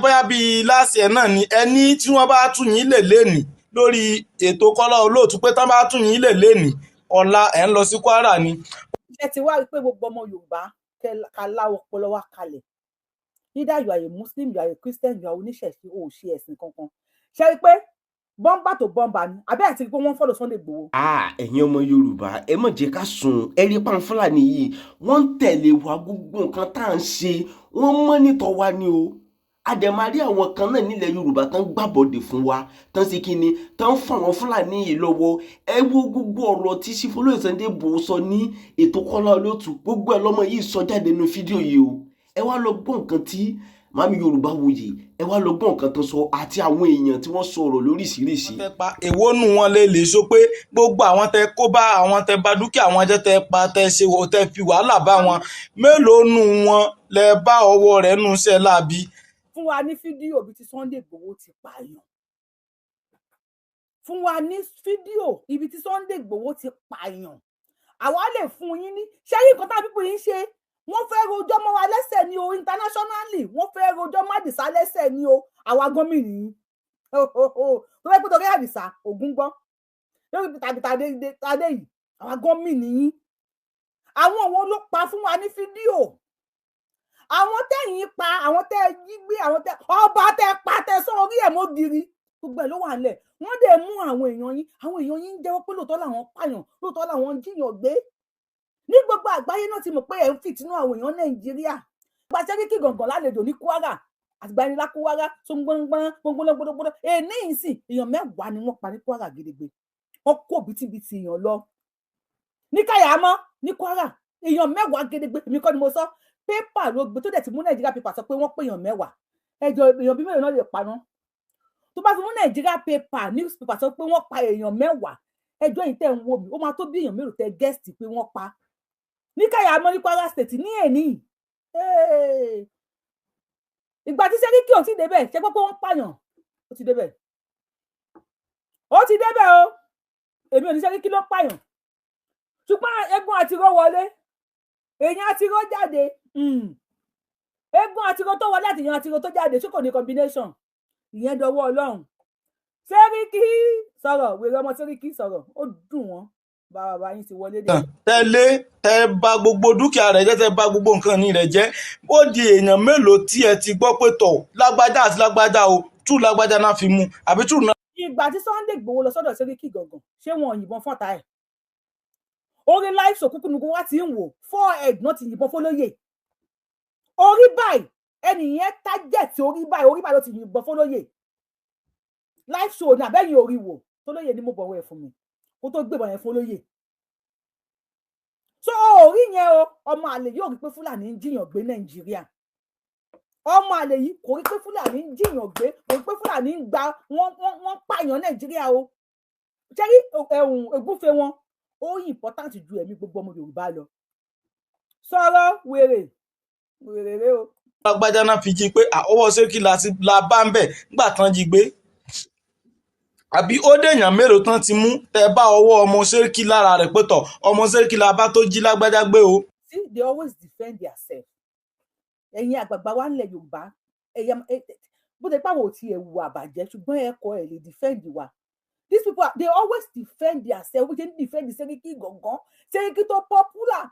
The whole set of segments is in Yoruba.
bóyá bíi láàsì ẹ̀ náà ni ẹni tí wọ́n bá tún yín lè lénìí lórí ètò Kọ́lá Olóòtú pé tán bá tún yín lè lénìí ọ̀la ẹ̀ ń lọ sí Kwara ni. ẹ ti wá rí pé gbogbo ọmọ Yorùbá ká láwọ ọpọlọ wa kalẹ̀, either you are a Muslim, you are a Christian, you are oníṣẹ̀ṣe, o ò ṣe ẹ̀sìn kankan, ṣe rí pé bọ́mbà tó bọ́mbà ni àbẹ́ àti pé wọ́n fọ́lọ̀ Sunday Igboho. ẹ̀yin ọmọ Yorùbá ẹ má jẹ́ ká sùn ẹ rí pa Fúlàní yìí wọ́n ń tẹ̀lé wa gbogbo nǹkan tá à ń ṣe wọ́n mọ́nítọ̀ wa ni o àdèmàrí àwọn kan náà nílẹ̀ Yorùbá tán gbàbọ̀dè fún wa tán ṣe kí ni tán fún àwọn Fúlàní yìí lọ́wọ́ ẹ wo gbogbo ọ̀rọ̀ tí Chief Olóyè Sunday Igboho sọ ní ètò Kọ́lá Olóòtú gbogbo ẹ lọ́mọ yìí sọ jáde nínú fídíò yìí o ẹ wá lọ gbọ́ nǹkan tí Màmí Yorùbáwùyí ẹ wá lọ gbọ́ nǹkan tó sọ àti àwọn èèyàn tí wọ́n sọ̀rọ̀ lóríṣiríṣi. èwo nù wọn lè sọ pé gbogbo àwọn tẹ kó bá àwọn tẹ bà dúkìá wọn jẹ́ tẹ pa tẹ ṣe tẹ fi wàhálà bá wọn mélòó nù wọn lẹ bá ọwọ́ rẹ̀ nù ṣe láabi. fún wa ní fídíò ibi tí Sunday Igboho ti pààyàn, fún wa ní fídíò ibi tí Sunday Igboho ti pààyàn, àwa lè fún yín ní ṣé yín nǹkan tá pípọ̀ yín ṣe wọ́n fẹ́ rojọ́ mọ́ wa lẹ́sẹ̀ ni o, internationally wọ́n fẹ́ rojọ́ mọ́ Àdìsá lẹ́sẹ̀ ni o, àwa gómìnà yìí tó fẹ́ pé torí Àdìsá ògún gbọ́ lórí tàbí tàdé yìí àwa gómìnà yìí àwọn wo ló pa fún wa ní fídíò, àwọn tẹ̀yìn pa, àwọn tẹ́ jí gbé, àwọn tẹ́ ọba tẹ́ pa tẹ́ sọ orí ẹ̀ mọ́ giri gbogbo ẹ̀ ló wà nílẹ̀, wọ́n dẹ̀ mú àwọn èèyàn yín ń jẹ́wọ́ pé lóòótọ́ làwọn pààyàn lóòótọ́ làwọn ń jiyàn gbé ní gbogbo àgbáyé náà ti mọ̀ pé ẹ̀ ń fìtínú àwọn èèyàn Nàìjíríà gba Sẹ́ríkì Gàngàn lálejò ní Kwara àgbànilá Kwara tó ń gbọ́ngbọ́n èní ìsìn èèyàn 10 ni wọ́n pa ní Kwara gidigbe wọ́n kó bìtìbìtì èèyàn lọ ní Kàyámọ́ ní Kwara èèyàn 10 gidigbe èmi kọ́ ni mo sọ pépà ló gbé tó dẹ̀ ti mú Nàìjíríà pépà sọ pé wọ́n pé èèyàn 10 ẹjọ́ èèyàn bí mélòó náà lè paná tó bá fi mú Nàìjíríà pépà newspaper sọ pé wọ́n pa èèyàn 10 ẹjọ́ yìí tẹ̀ ń wo mi ó máa tó bí èèyàn mélòó tẹ gẹ́ẹ̀sì pé wọ́n pa ní Kàyámọ́ ní Kwara State ní èní ìgbà tí Sẹ́ríkì ò ti débẹ̀ ṣe pé wọ́n pààyàn ó ti débẹ̀ o èmi ò ní Sẹ́ríkì ló pààyàn ṣùgbọ́n eégún àtiró wọlé èèyàn àtiró jáde eégún àtiró tó wọlé àti èèyàn àtiró tó jáde ṣé kò ní combination ìyẹn dọwọ́ Ọlọ́run. Sẹ́ríkì sọ̀rọ̀ wèrè ọmọ Sẹ́ríkì sọ̀rọ̀ ó dùn wọ́n bàbá yín ti wọlé dé. tẹ bà gbogbo dúkìá rẹ̀ jẹ́ tẹ bà gbogbo nǹkan ní rẹ̀ jẹ́ ó di èèyàn mélòó tí ẹ ti gbọ́ pé tọ̀ lágbájá àti lágbájá o tú lágbájá náà fi mú àbí tú náà. ìgbà tí Sunday Igboho lọ sọ́dọ̀ Sẹ́ríkì Gàngàn ṣé wọn yìnbọn fọ́ta ẹ̀ orí live show kúkú nùkú wá ti ń wò 4 náà ti yìnbọn fólóyè orí báyìí ẹnìyẹn tájẹ̀tì orí báyìí ló ti yìnbọn fólóyè live show ní abẹ́yìn orí wò fólóyè ni mo bọ̀wọ́ ẹ̀ fún mi kó tó gbébọn yẹn fólóyè so orí yẹn o ọmọ àlè yóò rí pé Fúlàní ń jiyàn gbé Nàìjíríà ọmọ àlè yìí kò rí pé Fúlàní ń jiyàn gbé kò rí pé Fúlàní ń gba wọ́n pààyàn Nàìjíríà o ṣẹ́rí ègúnfe wọn ó important ju ẹ̀mí gbogbo ọmọ Yorùbá lọ sọ̀rọ̀ wèrè rẹ o. lágbájá náà fi jí pé ọwọ́ Sẹ́ríkì la bá ń bẹ̀ nígbà tán jí gbé àbí ó dèèyàn mélòó tán ti mú tẹ bá ọwọ́ ọmọ Sẹ́ríkì lára rẹ̀ pé tọ̀ ọmọ Sẹ́ríkì la bá tó jí lágbájá gbé o. See, they always defend themselves. ẹ̀yin àgbààgbà wa nílẹ̀ Yorùbá bó ṣe pàwọ̀ tí ẹ̀ wù àbàjẹ́ ṣùgbọ́n ẹ̀kọ́ ẹ̀ lè defend wa. These people they always defend themselves wọ́n ṣe ń defend Sẹ́ríkì Gàngàn Sẹ́ríkì tó popular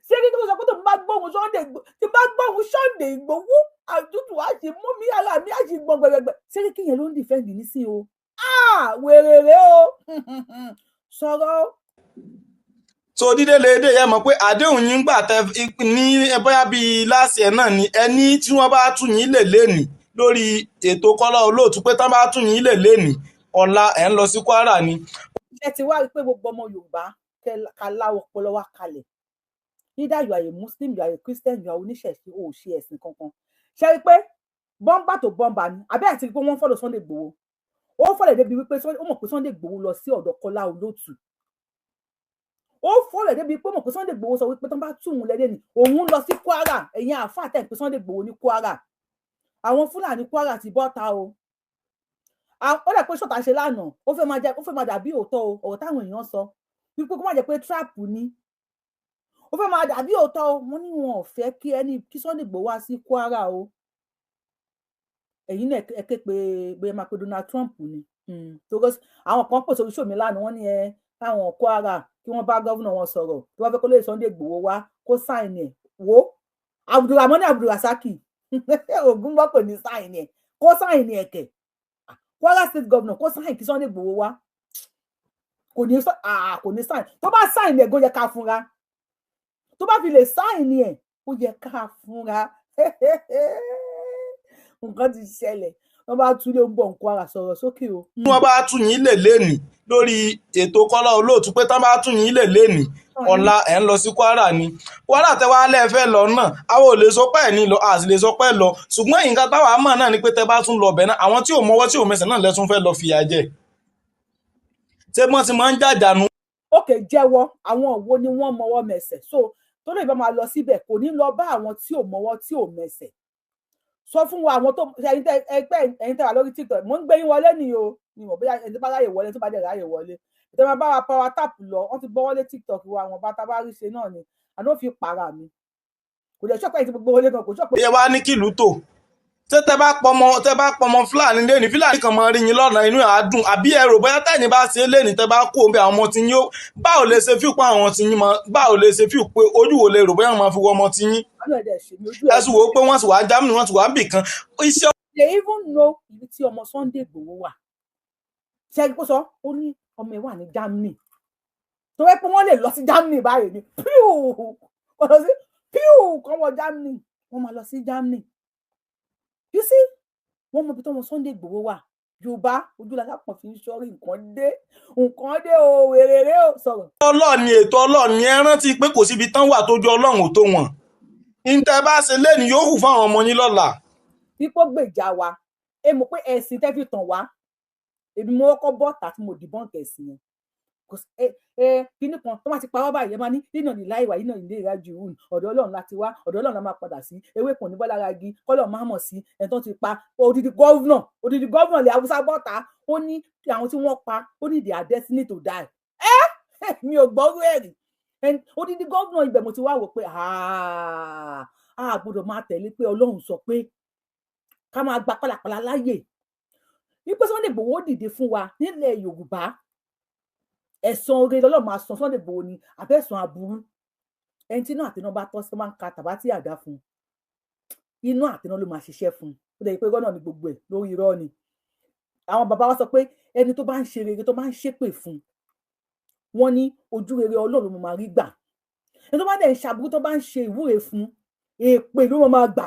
Sẹ́ríkì tó sọ pé tó bá gbóhùn Sunday Igboho àtútù á ṣe mú mi ara mi á ṣe gbọ̀n gbẹ̀gbẹ̀ Sẹ́ríkì yẹn ló ń defend nísìnyí o. Wèrèrè o sọ̀rọ̀. so dídé lédè yẹ mọ̀ pé àdéhùn yín gbà tẹ ní bóyá bíi láàsì ẹ̀ náà ni ẹni tí wọ́n bá tún yín lè lénìí lórí ètò Kọ́lá Olóòtú pé tán bá tún yín lè lénìí ọ̀la ẹ̀ ń lọ sí Kwara ni. ẹ ti wá rí pé gbogbo ọmọ Yorùbá ká láwọ ọpọlọ wa kalẹ̀, either you are a Muslim, you are a Christian, you are oníṣẹ̀ṣe, o ò ṣe ẹ̀sìn kankan, ṣe rí pé bọ́mbà tó bọ́mbà ni àbẹ́ àti pé wọ́n fọ́lọ̀ Sunday Igboho ó fọ́lẹ̀ débi wípé ó mọ̀ pé Sunday Igboho lọ sí ọ̀dọ̀ Kọ́lá Olóòtú ó fọ́lẹ̀ débi pé ó mọ̀ pé Sunday Igboho sọ wípé tán bá tún òun lẹ́dẹ̀ ni òun lọ sí Kwara ẹ̀yin àáfàá tẹ̀ pé Sunday Igboho ní Kwara àwọn Fúlàní Kwara ti bọ́ta o ó dẹ̀ pé ṣọ́ta ṣe lánàá ó fẹ́ máa dàbí òótọ́ o ọ̀rọ̀ táwọn èèyàn sọ wípé kó má jẹ́ pé trap ni ó fẹ́ máa dàbí òótọ́ o wọ́n ní wọn ò fẹ́ kí Sunday Igboho wá sí Kwara o ẹ̀yin náà ẹ ké pé bóyá máa pe Donald Trump ni because àwọn kan pèsè oríṣi mi lánàá wọ́n ní káwọn Kwara kí wọ́n bá gọ́vùnà wọn sọ̀rọ̀ tó bá fẹ́ kó lè Sunday Igboho wá kó sáìn ẹ̀ wo Abdulrahman Abdulrasaki ogun gbọ́ pè ní sáìn ẹ̀ kó sáìn ẹ̀ kẹ̀ Kwara state governor kó sáìn kí Sunday Igboho wá kò ní sáìn tó bá sáìn ẹ̀ gan yẹ ká fúnra tó bá fi lè sáìn ẹ̀ ó yẹ ká fúnra nǹkan ti ṣẹlẹ̀ wọ́n bá tún lé ń bọ̀ nǹkan ara sọ̀rọ̀ sókè o. tí wọ́n bá tún yín lè lénìí lórí ètò Kọ́lá Olóòtú pé tán bá tún yín lè lénìí ọ̀la ẹ̀ ń lọ sí Kwara ni Kwara tẹ́wọ́ alẹ́ fẹ́ lọ náà àwọn ò lè sọ pé ẹ̀ ní lọ àti lè sọ pé lọ ṣùgbọ́n nǹkan táwa mọ̀ náà ni pé tẹ́ bá tún lọ bẹ̀ náà àwọn tí ò mọwọ́ tí ò mẹsẹ̀ náà lẹ́tún fẹ́ lọ fìyà jẹ ṣé wọ́n ti máa ń jàjànú. òkè jẹ́wọ́ àwọn wo ni wọ́n mọwọ́ mẹsẹ̀ so tó lè bá máa lọ síbẹ̀ kò ní lọ bá àwọn tí ò mọwọ́ tí ò mẹsẹ̀ sọ fún wa àwọn tó ẹ̀yin tẹ́ wà lórí TikTok mo ń gbé yín wọlé ni o ni mo bóyá ẹni tó bá ráyè wọlé tó bá dẹ̀ ráyè wọlé ìtẹ́ máa bá wa power tap lọ wọ́n ti gbọ́ wọlé TikTok wa àwọn bá tá bá rí ṣe náà ni àná fi para mi kò dẹ̀ ṣọ́pẹ́ ìtì gbogbo wọlé kan kò ṣọ́pẹ́. ẹ wá ní kìlú tó ṣé tẹ́ bá pọmọ Fúlàní lẹ́ni Fúlàní kan máa rí yín lọ́nà inú àádùn àbí ẹ̀rọ bóyá tẹ́yìn bá ṣe lẹ́ni tẹ́ bá kó omi àwọn ọmọ tí yín ó báwo lè ṣe fíù pé àwọn tí yín báwo lè ṣe fíù pé ojú wo lè rò bóyá máa fi wọ ọmọ tí yín ẹ̀sùn wo pé wọ́n sì wá Germany wọ́n sì wá bì kan iṣẹ́. they even know ibi tí ọmọ Sunday Igboho wà ṣe kó sọ ó ní ọmọ ẹ̀ wà ní Germany tó wẹ́ pé wọ́n lè lọ sí Germany báyìí ni píù kọ́ wọ Germany wọ́n máa lọ sí Germany you see wọ́n mọ ibi tó ọmọ Sunday Igboho wà Yorùbá ojúlàsá pọ̀ fi ń sọrí nǹkan dé o wèrèrè o sọ̀rọ̀. Ọlọ́ọ̀ni ètò Ọlọ́ọ̀ni ẹ rántí pé kò síbi tán wà tójú Ọlọ́run ò tó wọn ìtẹ́ bá ṣe lẹ́nu yóò hù fáwọn ọmọ yín lọ́la. pípọ́ gbèjà wa ẹ mọ̀ pé ẹ̀sìn tẹ́ fi tàn wá èmi mo kọ́kọ́ bọ́ tà tí mo dìbọn kẹ̀sìn yẹn kíní kan tó máa ti parọ́ báyìí ẹ máa ní nínà ní láìwá nínà ní ìlera jù ún ọ̀dọ̀ Ọlọ́run láti wá ọ̀dọ̀ Ọlọ́run la máa padà sí ewé kan ní bọ́lára igi kọ́lọ̀ máa mọ̀ sí ẹ̀ tó ti pa odidi gọ́vnà lè Haúsá bọ́ta ó ní àwọn tí wọ́n pa ó ní their destiny to die mi ò gbọ́rú ẹ̀rí odidi gọ́vnà ibẹ̀ mo ti wá wò pé a gbọ́dọ̀ máa tẹ̀lé pé Ọlọ́run sọ pé ká máa gba pálapàla láyè wípé Sunday Igboho dìde fún wa nílẹ̀ Yorùbá ẹ̀san oore lọ́lọ́run máa san Sunday Igboho ni àbẹ̀sán aburú ẹni tí iná àtẹná bá tọ́ sí máa ń ka tàbá tí àdá fún iná àtẹná ló máa ṣiṣẹ́ fún ó dẹ̀ pé gọ́nà ni gbogbo ẹ̀ lórí irọ́ ni àwọn bàbá wa sọ pé ẹni tó bá ń ṣe rere tó bá ń ṣépè fún wọn ní ojú rere Ọlọ́run ló máa rí gbà ẹni tó bá dẹ̀ ń ṣàbúrú tó bá ń ṣe ìwúre fún èpè ló máa gbà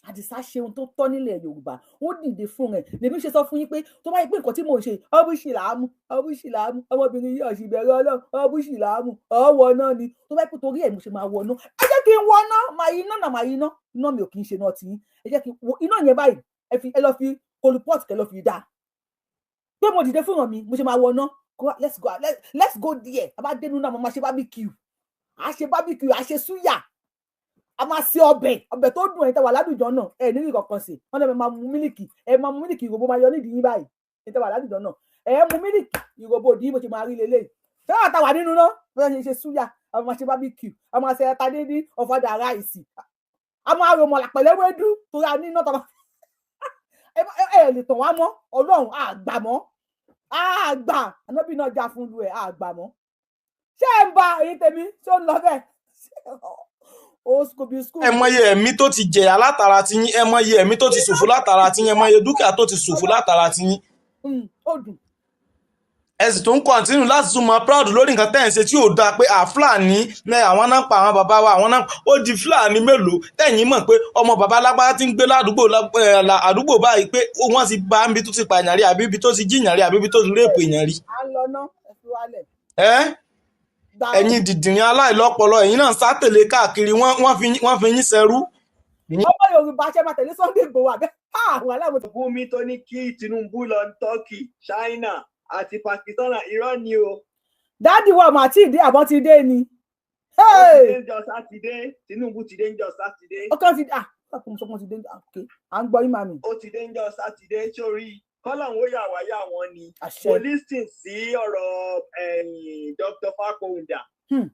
Àdìsá ṣe ohun tó tọ́ nílẹ̀ Yorùbá ó dìde fún ẹ̀ lèmi ṣe sọ fún yín pé tó bá yẹ pé nǹkan tí mò ń ṣe ọbúṣì làámú ọmọbìnrin yìí ọ̀sìn ìbẹ̀rẹ̀ Ọlọ́run ọbúṣì làámú ọwọ́ náà ni tó bá yẹ pé torí ẹ̀ mo ṣe máa wọ náà ẹ jẹ́ kí n wọ náà máa iná iná mi ò kì í ṣe náà tí ẹ jẹ́ kí n wọ iná yẹn báyìí ẹ lọ fi kolupọ́ọ̀tì kẹ lọ fi dá pé mo dìde fún mi mo ṣe máa wọ náà let's go there a bá dénú náà mo máa ṣe barbecue a ṣe súyà a máa ṣe ọbẹ̀ tó dùn ẹ̀yin tẹ́ wà ládùjọ náà ẹ̀ nílì kankan sí wọ́n lè máa mu mílìkì ìròbó máa yọ nídìí yín báyìí ẹ̀yin tẹ́ wà ládùjọ náà ẹ̀ mu mílìkì ìròbó òdì yín bó ṣe máa rí lélẹ̀ ṣé wàá ta wà nínú náà wọ́n ṣe súyà a máa ṣe barbecue a máa ṣe ẹ̀ta dídí ọ̀fadà ráìsì a máa rò mọ̀lá pẹ̀lẹ́wẹ́dú torí a ní iná tọ́ ẹ lè tàn wá mọ́ Ọlọ́run àgbà mọ́ àgbà ànábì náà já fún lu ẹ̀ àgbà mọ́ ṣé ẹ ń ba èyí tèmi ṣó ń lọ bẹ́ẹ̀ ẹ mọye ẹ̀mí tó ti jẹ̀yà látara ti yín ẹ mọye ẹ̀mí tó ti ṣòfò látara ti yín ẹ mọye dúkìá tó ti ṣòfò látara ti yín. ẹ sì tún kọ́ntínú láti tún mọ proud lórí nǹkan tẹ́ ẹ̀ ń ṣe tí ò dáa pé Fúlàní ní àwọn náà pa àwọn bàbá wa àwọn náà ó di Fúlàní mélòó tẹ̀yìn mọ̀ pé ọmọ bàbá lágbára ti ń gbé àdúgbò báyìí pé wọ́n ti bá ibi tó ti pààyàn rí àbí ibi tó ti jíyàn rí àbí ibi tó ti réèpù èèyàn rí. Ẹ̀yin dìdìrín aláìlọ́pọlọ ẹ̀yin náà sátẹ̀lé káàkiri wọ́n fi yín ṣẹrú. ọmọ Yorùbá ṣe máa tẹ̀lé Sunday Igboho àbẹ́ àwọn aláwọ̀. Gumi tó ní kí Tinubu lọ Turkey, China àti Pakistan irọ́ ni o. dáàdì wa mà tí ì dé àbọ̀ ti dé ni. ó ti dé njọ́ sátidé Tinubu ti dé njọ́ sátidé. ọkàn ti ọkùnrin ti dé à ń gbọ́ yín màmí. ó ti dé njọ́ sátidé sórí kọ́lọ́n ó yà wáyà wọn ni mo listen sí ọ̀rọ̀ Dr. Fakowunda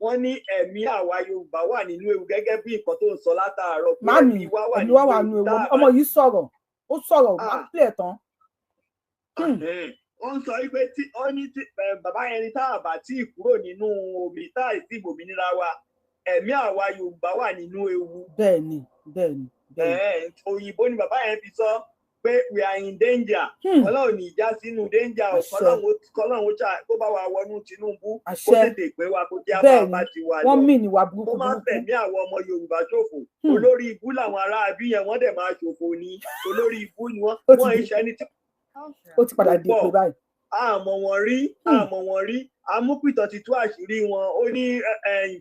wọ́n ní ẹ̀mí àwa Yorùbá wà nínú ewu gẹ́gẹ́ bí nǹkan tó ń sọ látàárọ̀. mami ẹ̀mí wà nínú ewu ọmọ yìí sọ̀rọ̀ ó sọ̀rọ̀ má pè tán. Ó ń sọ pé ó ní bàbá yẹn ní tá a bá tí ì kúrò nínú omi tá a sì gbòmìnira wa ẹ̀mí àwa Yorùbá wà nínú ewu. Bẹ́ẹ̀ni. Òyìnbó ni bàbá yẹn fi sọ pé we are in danger. Ọlọ́run ní ìjà sínú danger kọ́lọ́run kó bá wa wọnú Tinubu kó tètè pé wa kó jẹ́ àbá ti wà lọ. Wọ́n mì ní wa burúkú. Kó má fẹ̀mí àwọn ọmọ Yorùbá ṣòfò. Olórí ibú làwọn ará abí yẹn wọ́n dẹ̀ máa ṣòfò ní. Olórí ibú ni wọ́n iṣẹ́ ní tí. Ó ti padà di ìpè báyìí. Àmọ́ wọn rí amúpìtàn ti tú àṣírí wọn ó ní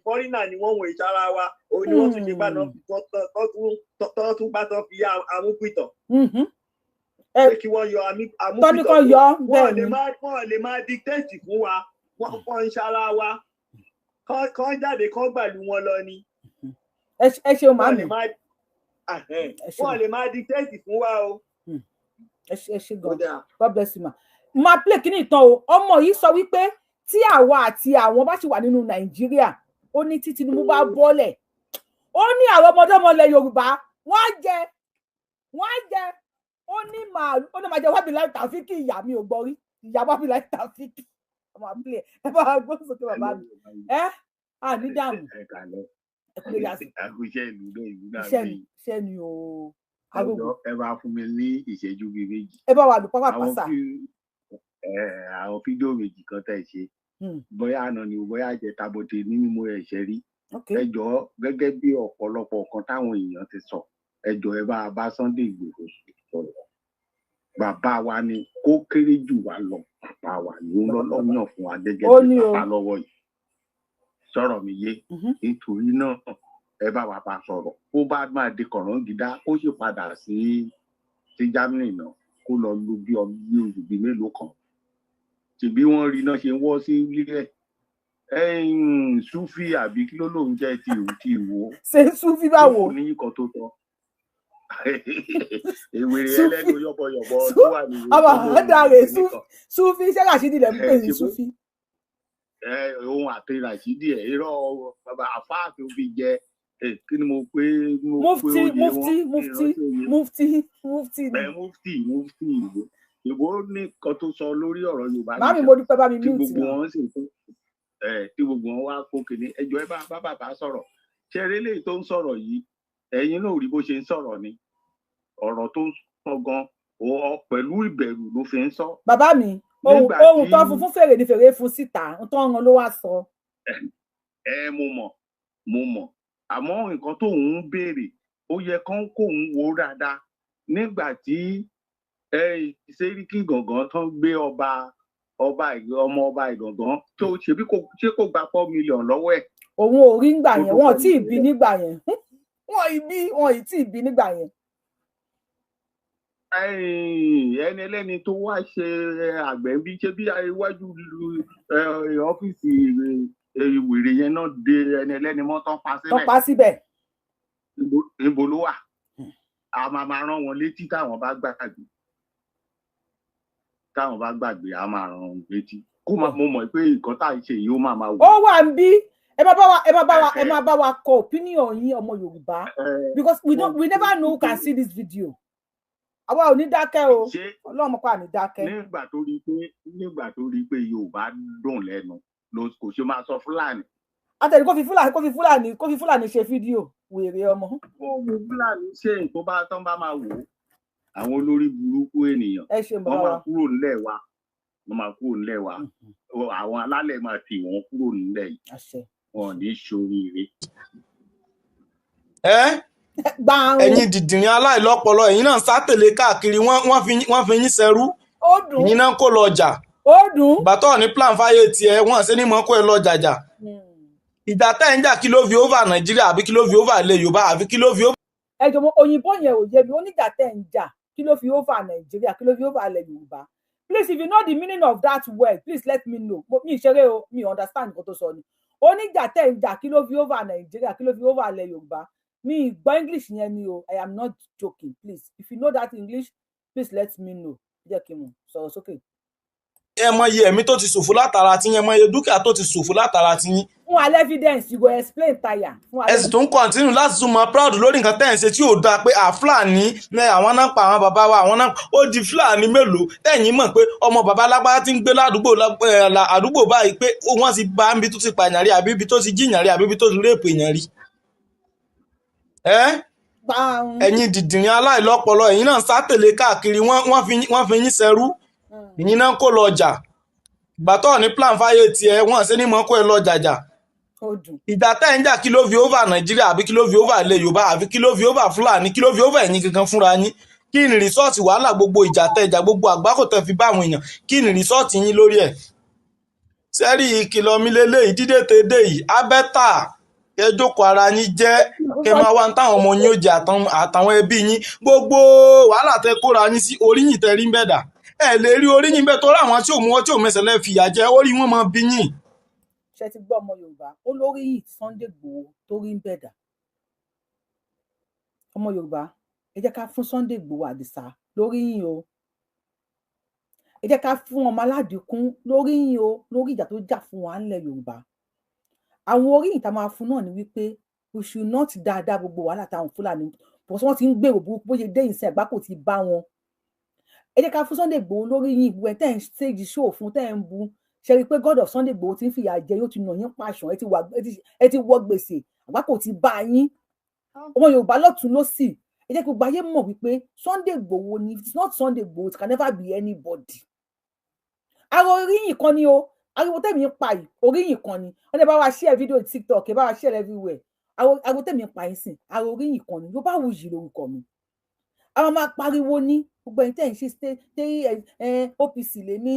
fọ́rínà ni wọ́n wọ ìṣara wa ó ní wọ́n tún ṣe gbà náà tún bá tán fi amúpìtàn. Pé kí wọ́n yọ amúpìtàn wọ́n lè máa dictate fún wa wọ́n ń ṣara wa kán jáde kán gbàlú wọn lọ ni. Ẹ ṣeun màmí. Wọ́n lè máa dictate fún wa o. Ẹ ṣe gan. God bless you ma. Máa play kíní ìtàn o. Ọmọ yìí sọ wípé tí àwa àti àwọn bá ṣì wà nínú Nàìjíríà ó ní tí Tinubu bá bọ́lẹ̀ ó ní àwọn ọmọdéọmọ ilẹ̀ Yorùbá wọ́n á jẹ ó ní máa jẹ wábìlá Tàfíkì ìyá mi ò gbọ́ rí ìyá wábìlá Tàfíkì ọmọ àbílẹ̀ ẹ bá wa gbọ́ sókè bàbá mi ní dààmú iṣẹ́ ni o ẹ bá fún mi ní ìṣẹ́jú bíi méjì ẹ bá wà lù pápá pàṣà àwọn fídíò méjì kan tẹ̀ ṣe bóyá àná ni bóyá àjẹtàbọ̀tẹ̀ ní mímú ẹ̀ṣẹ̀ rí ẹ jọ̀ọ́ gẹ́gẹ́ bí ọ̀pọ̀lọpọ̀ kan táwọn èèyàn ti sọ ẹ jọ̀ọ́ ẹ bá Sunday Igboho sọ̀rọ̀ bàbá wa ni kó kéré jù wá lọ bàbá wa ni ó lọ́lọ́yàn fún wa gẹ́gẹ́ bí bàbá lọ́wọ́ yìí sọ̀rọ̀ mi yé nítorí náà ẹ bá wa bá sọ̀rọ̀ kó bá máa di kọ̀rọ̀ gidá ó sì padà sí Germany náà kó lọ lu bí oṣù bíi mélòó kan tìbí wọ́n rí náà ṣe ń wọ́ sí ilé Sufi àbí kí ló lóun jẹ́ ti ìwò ṣe Sufi báwo ní ikọ̀ tó tọ́ ewèrè ẹlẹ́nu yọ̀bọ̀yọ̀bọ̀ tó wà ní àwọn àdáre Sufi ṣé Rashidi lè ń pè ní Sufi. Ohun àti Rashidi irọ́ bàbá àfáà tó fi jẹ kí ni mo pé mufti ìwọ ní kan tó sọ lórí ọ̀rọ̀ Yorùbá bámi mo dúpẹ́ bá mi mí tí gbogbo wọn sì tí gbogbo wọn wá kó kìíní ẹjọ́ ẹ bá bàbá sọ̀rọ̀ ṣe eré lèyí tó ń sọ̀rọ̀ yìí ẹ̀yin náà rí bó ṣe ń sọ̀rọ̀ ni ọ̀rọ̀ tó ń sọ gan pẹ̀lú ìbẹ̀rù ló fi ń sọ. Bàbá mi ohun tó fún fèrè ní fèrè fún síta tó ń ran ló wá sọ. mo mọ̀ àmọ́ nǹkan tó ń béèrè ó yẹ kán kóun wò dáadáa nígbà tí Sẹ́ríkì Gàngán tó ń gbé ọmọ ọba Ìgàngán tó ṣe kò gba 4 million lọ́wọ́ ẹ̀. Òun ò rí nígbà yẹn wọn tí ì bí nígbà yẹn wọn ì tí ì bí nígbà yẹn. Ẹni ẹlẹ́ni tó wá ṣe àgbẹ̀ ń bí ṣe bí iwájú ọ́fíìsì ìwèrè yẹn náà dé ẹni ẹlẹ́ni mọ́ tán pa síbẹ̀. Níbo ló wà? A máa rán wọn létí táwọn bá gbàgbé a máa rán wọn létí kó mo mọ̀ pé nǹkan tá à ń ṣe yìí ó máa wò. Ó wà ń bí ẹ máa bá wa kọ opinion yín ọmọ Yorùbá because we never know who can see this video. Àwa ò ní dákẹ́ o Ọlọ́run mọ̀ pé à ní dákẹ́. Nígbà tó rí pé Yorùbá dùn lẹ́nu kò ṣe máa sọ Fúlàní. Àtẹ̀lé kó fi Fúlàní ṣe fídíò wèrè ọmọ. Ó fi Fúlàní ṣe nǹkan bá tán bá máa wò ó. Àwọn olórí burúkú ènìyàn wọ́n máa kúrò nílẹ̀ wa àwọn alálẹ̀ máa tì wọ́n kúrò nílẹ̀ yìí wọn ní ṣoríire. Ẹ̀yin dìdìrín aláìlọ́pọlọ ẹ̀yin náà sátẹ̀lé káàkiri wọ́n fi yín ṣẹrú ẹ̀yin náà kó lọ ọjà bàtọ́ ní plan fáyé tiẹ̀ wọ́n ṣe ní mọ́ kó ẹ lọ jàjà ìjà tẹ́ ń jà kí ló fi over Nàìjíríà àbí kí ló fi over ilẹ̀ Yorùbá àbí kí ló fi over. Ẹjọ́ òyìnbó yẹn ò yé mi oníjà tẹ́ ń jà kí ló fi over Nàìjíríà kí ló fi over ilẹ̀ Yorùbá. Please, if you know the meaning of that word, please let me know. Mi ìṣeré o, mi understand nǹkan tó sọ ni. Oníjà tẹ́ ń jà kí ló fi over Nàìjíríà kí ló fi over ilẹ̀ Yorùbá. Mi gbọ́ English yẹn ni o, I am not joking, please. If you know that English, please let me know. Jẹ́ kí n mọ̀ sọ̀rọ̀ sókè. ẹ mọye ẹ̀mí tó ti ṣòfò látara ti yín, ẹ mọye dúkìá tó ti ṣòfò látara ti yín. fún alẹ́ evidence you go explain tire. ẹ sì tún continue láti tún mọ proud lórí nǹkan tẹ́ ẹ̀ ń ṣe tí ò dáa pé Fúlàní ní àwọn náà pa àwọn bàbá wa, àwọn náà ó di Fúlàní mélòó tẹ̀yìn mọ̀ pé ọmọ bàbá lágbára ti ń gbé àdúgbò báyìí pé wọ́n ti bá ibi tó ti pààyàn rí àbí ibi tó ti jíyàn rí àbí ibi tó ti réèpù èèyàn rí. ẹ̀yin dìdìrín aláìlọ́pọlọ ẹ̀yin náà sátẹ̀lé káàkiri wọ́n fi yín ṣẹrú ẹ̀yin náà kó lọ ọjà gbàtọ́ ní plan fáyé tiẹ̀ wọ́n ṣe ní mọ́ kó ẹ lọ jàjà. ìjà tẹ́ ń jà kí ló fi over Nàìjíríà àbí kí ló fi over ilẹ̀ Yorùbá àbí kí ló fi over Fúlàní kí ló fi over ẹ̀yin gangan fúnra yín. Kí ni rìsọ́ọ̀tì wàhálà gbogbo ìjà tẹ̀jà gbogbo àgbákò tẹ́ fi bá àwọn èèyàn kí ni rìsọ́ọ̀tì yín lórí ẹ̀. sẹ́rí ìkìlọ̀ mi lélẹ́yìí dídé tèdè yìí abẹ́tà kẹ́ jókòó ara yín jẹ́ kẹ́ máa wá táwọn ọmọ yín ó jẹ àtàwọn ẹbí yín gbogbo wàhálà tẹ́ kóra yín sí oríyìn tẹ́ rí ń bẹ̀dà ẹ lè rí oríyìn bẹ́ẹ̀ tó ráwọn tí ò mú wọn tí ò mẹsẹ̀lẹ̀ fìyà jẹ orí wọn mọ bí yín. ṣe ti gbọ́ ọmọ Yorùbá olórí yìí Sunday Igboho tó rí ń bẹ̀dà ọmọ Yorùbá ẹ jẹ́ ká fún Sunday Igboho Àdìsá lórí yìí o ẹ jẹ́ ká fún ọmọ Aládìkún lórí yìí o lórí ìjà tó jà fún wa ńlẹ̀ Yorùbá àwọn oríyìn tá máa fún náà ni wípé we should not dáadáa gbogbo wàhálà táwọn Fúlàní bọ̀ wọ́n ti ń gbèrò burúkú bóyá dé ìsìn àgbákò ti bá wọn ẹ jẹ́ ká fún Sunday Igboho lórí yìí ìwé tẹ́ ń stage show fún tẹ́ ń bu ṣe rí i pé God of Sunday Igboho ti ń fìyà jẹ yóò ti nà yín pàṣán ẹ ti wọ gbèsè àgbákò ti bá yín ọmọ Yorùbá lọ́tún lósì ẹ jẹ́ kí gbogbo ayé mọ̀ wípé Sunday Igboho ni it's not Sunday Igboho it can never be anybody. àrò oríyìn kan ni o ariwo tẹ̀mí ń pa yìí oríyìn kan ni wọ́n lè bá wa share video TikTok ẹ bá wa share everywhere ariwo tẹ̀mí ń pa yìí sìn àrò oríyìn kan ni Yorùbáwùyí lórúkọ mi àwọn máa pariwo ní gbogbo ẹ̀yin tẹ́ ń ṣe OPC lèmi